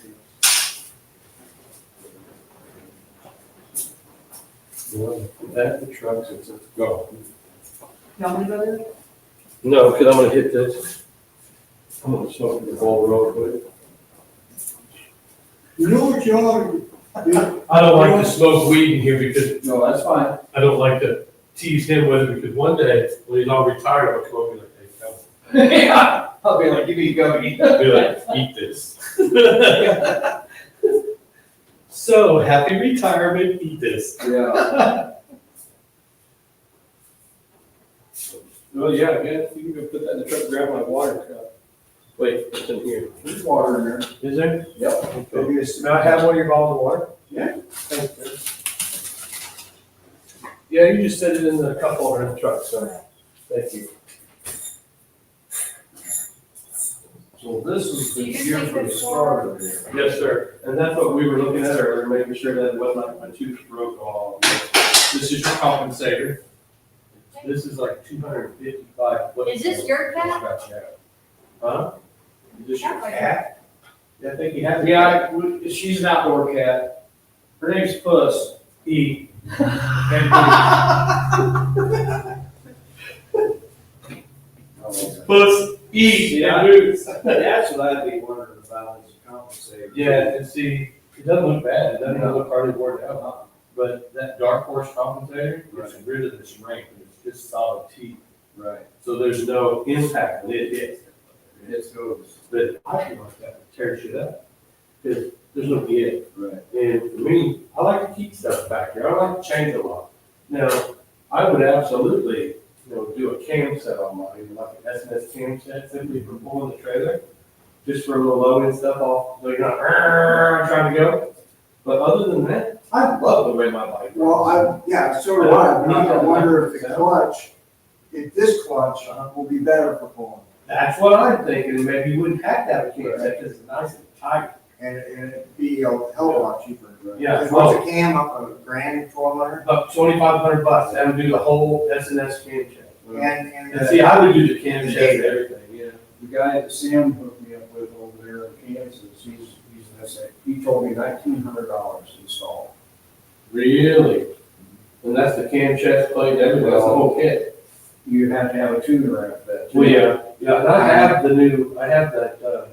That the trucks, it's go. you want me to go there? No, because I'm gonna hit this. I'm gonna smoke the whole road with it. You know what you ought to do? I don't like to smoke weed in here because No, that's fine. I don't like to tease him with it because one day when he's all retired, I'll come over and be like, hey, come. Yeah. I'll be like, give me a gummy. Be like, eat this. So, happy retirement, eat this. Yeah. Well, yeah, I guess you can go put that in the truck, and grab my water cup. Wait, it's in here. There's water in there. Is there? Yep. Maybe it's- May I have one of your bottles of water? Yeah. Thanks, man. Yeah, you just set it in the cup holder in the truck, so, thank you. So this is the year for the starter there. Yes, sir. And that's what we were looking at earlier, making sure that it wasn't like my tooth broke all. This is your compensator. This is like 255. Is this your cat? Huh? Is this your cat? Yeah, I think he has. Yeah, she's an outdoor cat. Her name's Puss. E. Puss, E, Yeah. and boots. That's what I'd be wondering about is a compensator. Yeah, and see, it doesn't look bad, it doesn't look hardly worn out, but that dark horse compensator gets rid of this rank, and it's just solid teeth. Right. So there's no impact when it hits. It goes. But I feel like that would tear shit up, because there's no give. Right. And for me, I like to keep stuff back there, I like to change a lot. Now, I would absolutely, do a cam set on mine, like an SNS cam set, simply for pulling the trailer, just for a little load and stuff off, so you're not trying to go. But other than that, I love the way my bike Well, runs. so do I, but I wonder if the clutch, if this clutch will be better for pulling. That's what I'm thinking, maybe you wouldn't have to have a cam set, because it's nice and tight. And it'd be a hell of a lot cheaper. Yeah. Because what's a cam up a grand, 1,200? About $2,500, have them do the whole SNS cam check. And And see, I would do the cam check and everything, yeah. The guy that Sam hooked me up with over there in Kansas, he told me $1,900 installed. Really? And that's the cam chest plate, everything, that's the whole kit. You have to have a tuner after that. too. Well, yeah, and I have that,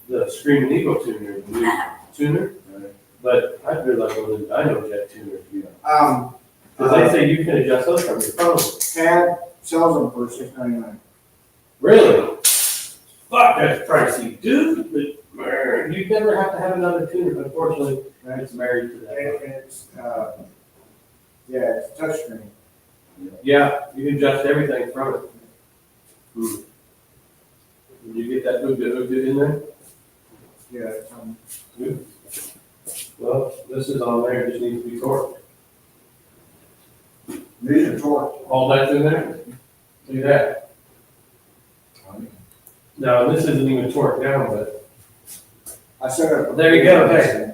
the Screaming Eagle tuner, the new tuner, Right. but I'd really like one of the Dino Jet tuners, Yeah. because they say you can adjust those from your phone. CAD sells them for $699. Really? Fuck, that's pricey, dude, but, man, you'd never have to have another tuner, but unfortunately, it's married to that. And it's, it's touchscreen. Yeah, you can adjust everything from it. Did you get that hooked in there? Yeah, it's, Good. Well, this is on there, it just needs to be torqued. these are torque. All that's in there? Look at that. No, this isn't even torqued down, but I set up. there you go, hey.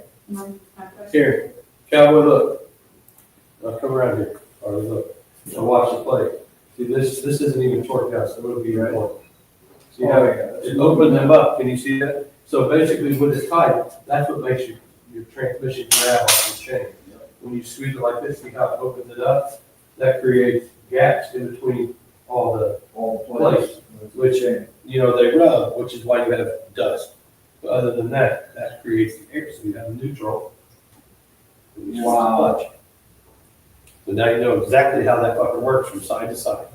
Here, Cowboy, look. Now come around here, or look, now watch the plate. See, this isn't even torqued out, so it'll be right on. See how it opened them up, can you see that? So basically, when it's tight, that's what makes your transmission grab off the chain. When you squeeze it like this, see how it opens it up? That creates gaps in between all the plates, which, you know, they rub, which is why you have dust. But other than that, that creates the air, so you have neutral. Wow. So now you know exactly how that fucker works from side to side.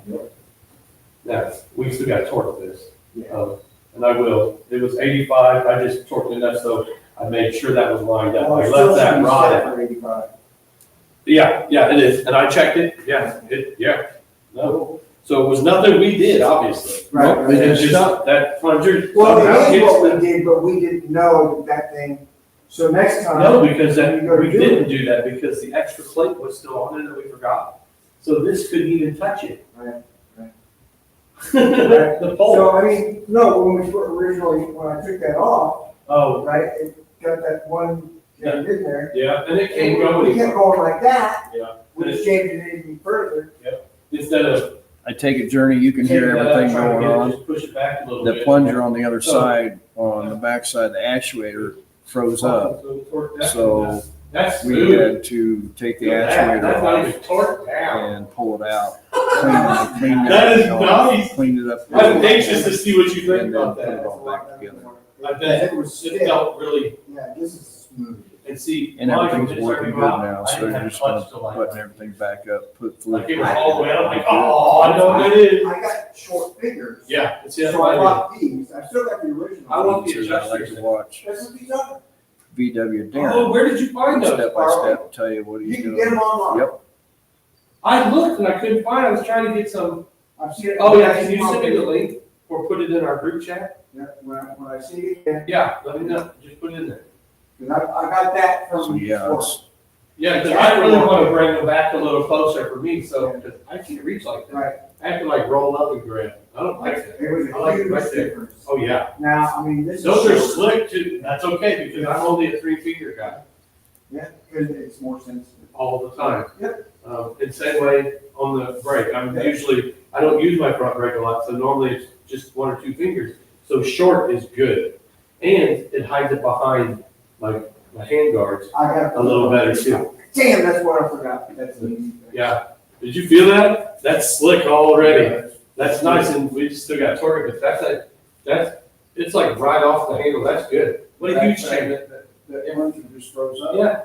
Now, we still got to torque this. And I will. It was 85, I just torqued enough so I made sure that was lined up. I left that rod out. For 85. Yeah, it is, and I checked it, no. So it was nothing we did, obviously. Right. It's just that plunger. Well, somehow we did gets what the- we did, but we didn't know that thing. So next time. No, because that, you go to we do didn't do that because the extra plate was still on it that we forgot. So this couldn't even touch it. Right. The pole. So, I mean, no, when we originally, when I took that off, Oh, right, it got that one jammed in there. yeah, and it can't And go we kept anymore. going like that, Yeah. we just changed it even further. Instead of I take it, Journey, you can hear taking that up, everything trying to going get it, on. just push it back a little The bit. plunger on the other So- side, on the backside, the actuator froze up. So it's torqued down. So That's we smooth. had to take the That's actuator not off even torqued down. and pull it out. Cleaned That is it up, nice. cleaned it up. I'm anxious to see what you think And then about put it that. all back together. I bet It was it stiff. felt really, Yeah, this is smooth. and see. And mine, everything's when it working started good going out, now, I so didn't you're have just gonna clutch till like button that. everything back up, put fluid. Like it was all the way out, I'm like, oh, I know what it is. I got short fingers. Yeah, it's the So I other bought these, I still got the original. I want the I like to watch That's what these are. Oh, VW Darren, where did you find those? step by step, tell you what You he's can get doing. them online. Yep. I looked and I couldn't find, I was trying to get some, I've seen it. oh yeah, can you send me the link or put it in our group chat? Yeah, when I see it again, Yeah, let me know, just put it in there. 'cause I got that So from. yeah, it's, Yeah, because I really want to bring them back a little closer for me, so, because I can't reach like that. Right, I have to like roll up and grab. I don't like that. it was I like a it huge right there. difference. Oh, yeah. Now, I mean, this is. Those are short. slick too, that's okay, because I'm only a 3-finger guy Yeah, because it's more sensitive. all the time. Yep. And same way on the brake, I don't use my front brake a lot, so normally it's just 1 or 2 fingers. So short is good, and it hides it behind like my hand guards I got. a little better too. Damn, that's what I forgot. That's an easy thing. Yeah, did you feel that? That's slick already. That's nice, and we still got torque, but it's like right off the handle, that's good. What a huge change. The engine just froze up. Yeah.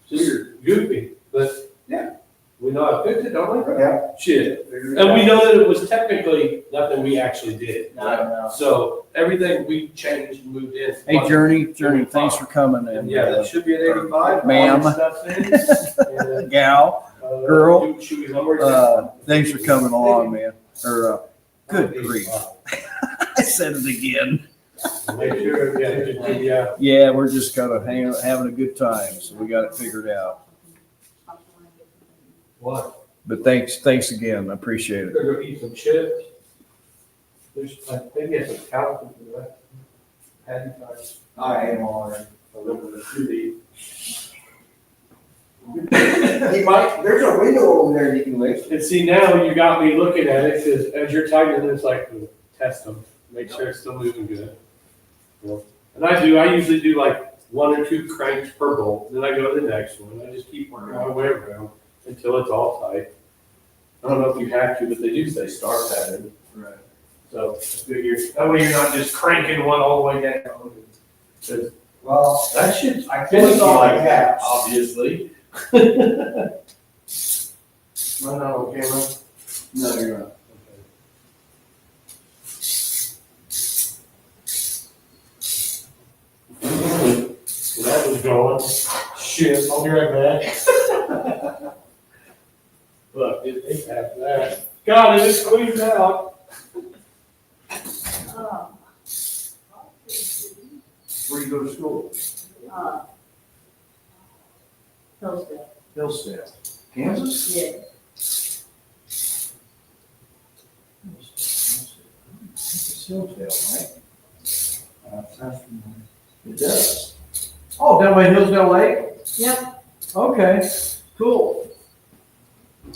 Just goofy, but Yeah. we know how to fix it, don't we? Yeah. Shit. And we know that it was technically nothing we actually did. So everything we changed and moved in. hey, Journey, thanks for coming And and, yeah, that should be an 85. Ma'am. All your stuff's in. And, gal, girl, should we lower it? thanks for coming along, man. Good grief. I said it again. Make sure, yeah. Yeah, we're just kind of having a good time, so we got it figured out. What? But thanks again. I appreciate it. We're gonna go eat some chips. There's, maybe some cow food for that. Patty pies. I am all right. A little bit of food. There's a window over there you can lift. And see, now you got me looking at it, because as you're tightening, it's like, test them, make sure it's still moving good. And I usually do like 1 or 2 cranks per bolt, then I go to the next one, I just keep working my way around until it's all tight. I don't know if you have to, but they do say star pattern. Right. So, I figure, that way you're not just cranking one all the way down. 'Cause Well, that shit's I finicky closed all like the that, caps. obviously. Am I not on camera? No, you're not. That was going. Shit, I'll be right back. Look, it's after that. God, it is squeezed out. Where you go to school? Hillsdale, Hillsdale. Kansas? yeah. It's Hillsdale, right? Sounds familiar. It does. Oh, down by Hillsdale Lake? Yep. Okay, cool.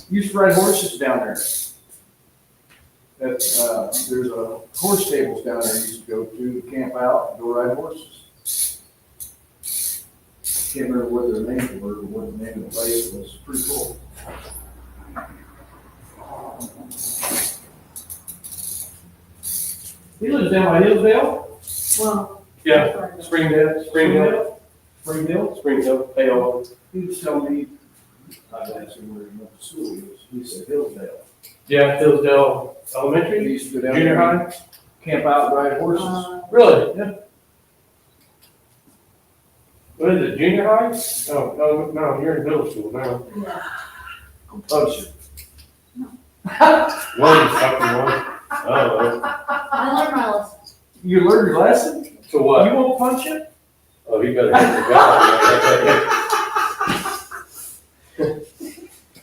Used to ride horses down there. There's a horse stables down there I used to go to camp out, go ride horses. Can't remember what their names were, or what the name of the place was. Pretty cool. He lives down by Hillsdale? Well. Yeah, Springdale, Hale. He was telling me, I asked him where he went to school, he said Hillsdale. Yeah, Hillsdale He Elementary, used to go down junior there, high. camp out and ride horses. Really? Yeah. What is it, junior high? No, you're in middle school now. Yeah. I'll punch you. One fucking one. Oh, I learned my lesson. You learned your lesson? so what? You won't punch him? Oh, he better hit the guy.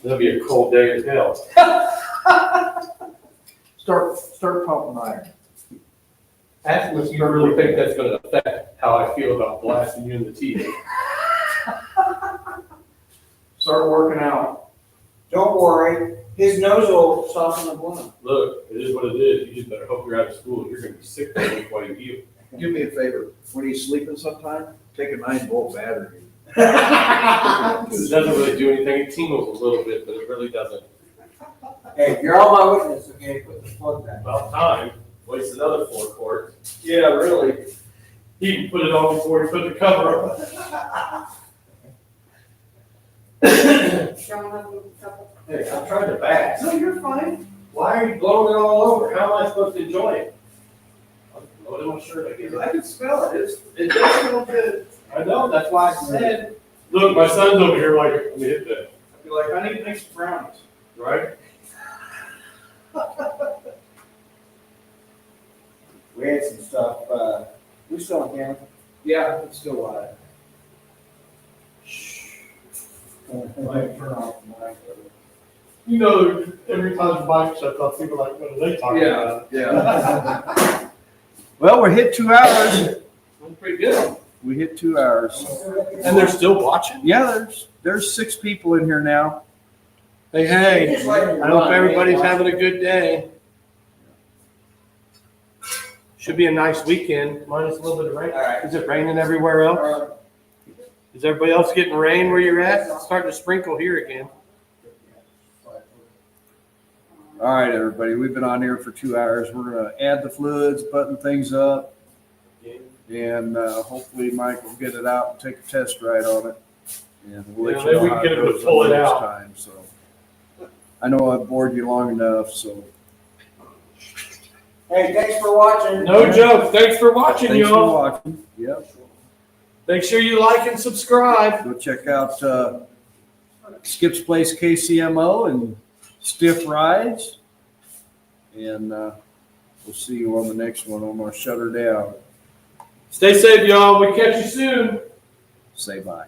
That'll be a cold day as hell. Start pumping iron. Ask him if you really think that's gonna affect how I feel about blasting you in the teeth. Start working out. Don't worry, his nose will soften the blow. Look, it is what it is. You just better hope you're out of school. You're gonna be sick for a week while you heal. Do me a favor, when he's sleeping sometime, take a 9-volt battery. It doesn't really do anything. It tingles a little bit, but it really doesn't. Hey, you're all my witness, okay, put the plug back. About time. Waste another 4 quarts. Yeah, really. He can put it on before he put the cover on. Showing up with a couple. Hey, I tried to back. No, you're fine. Why are you blowing it all over? How am I supposed to enjoy it? I'll blow it on my shirt, I guess. I can smell it. It does smell good. I know, that's why I said. Look, my son's over here like, let me hit that, I'd be like, I need to make some brownies. right? We had some stuff, we still on camera. Yeah, it's still live. Like, turn off the mic. You know, every time Mike shuts off, people are like, what are they talking about? Yeah. Well, we hit 2 hours. That's pretty good. We hit 2 hours. And they're still watching? Yeah, there's 6 people in here now. Hey, Just like your I hope mind, everybody's man. having a good day. Should be a nice weekend, minus a little bit of rain. All right. Is it raining everywhere else? Is everybody else getting rain where you're at? It's starting to sprinkle here again. All right, everybody, we've been on here for 2 hours. We're gonna add the fluids, button things up, and hopefully Mike will get it out and take a test ride on it. And we'll let Yeah, you maybe know we how can get it him to goes pull on it next out. time, so. I know I've bored you long enough, so. Hey, thanks for watching. No joke. Thanks for watching, Thanks for y'all. watching. Yep. Make sure you like and subscribe. Go check out Skip's Place KCMO and Stiff Rides. And we'll see you on the next one. I'm going to shut her down. Stay safe, y'all. We catch you soon. Say bye.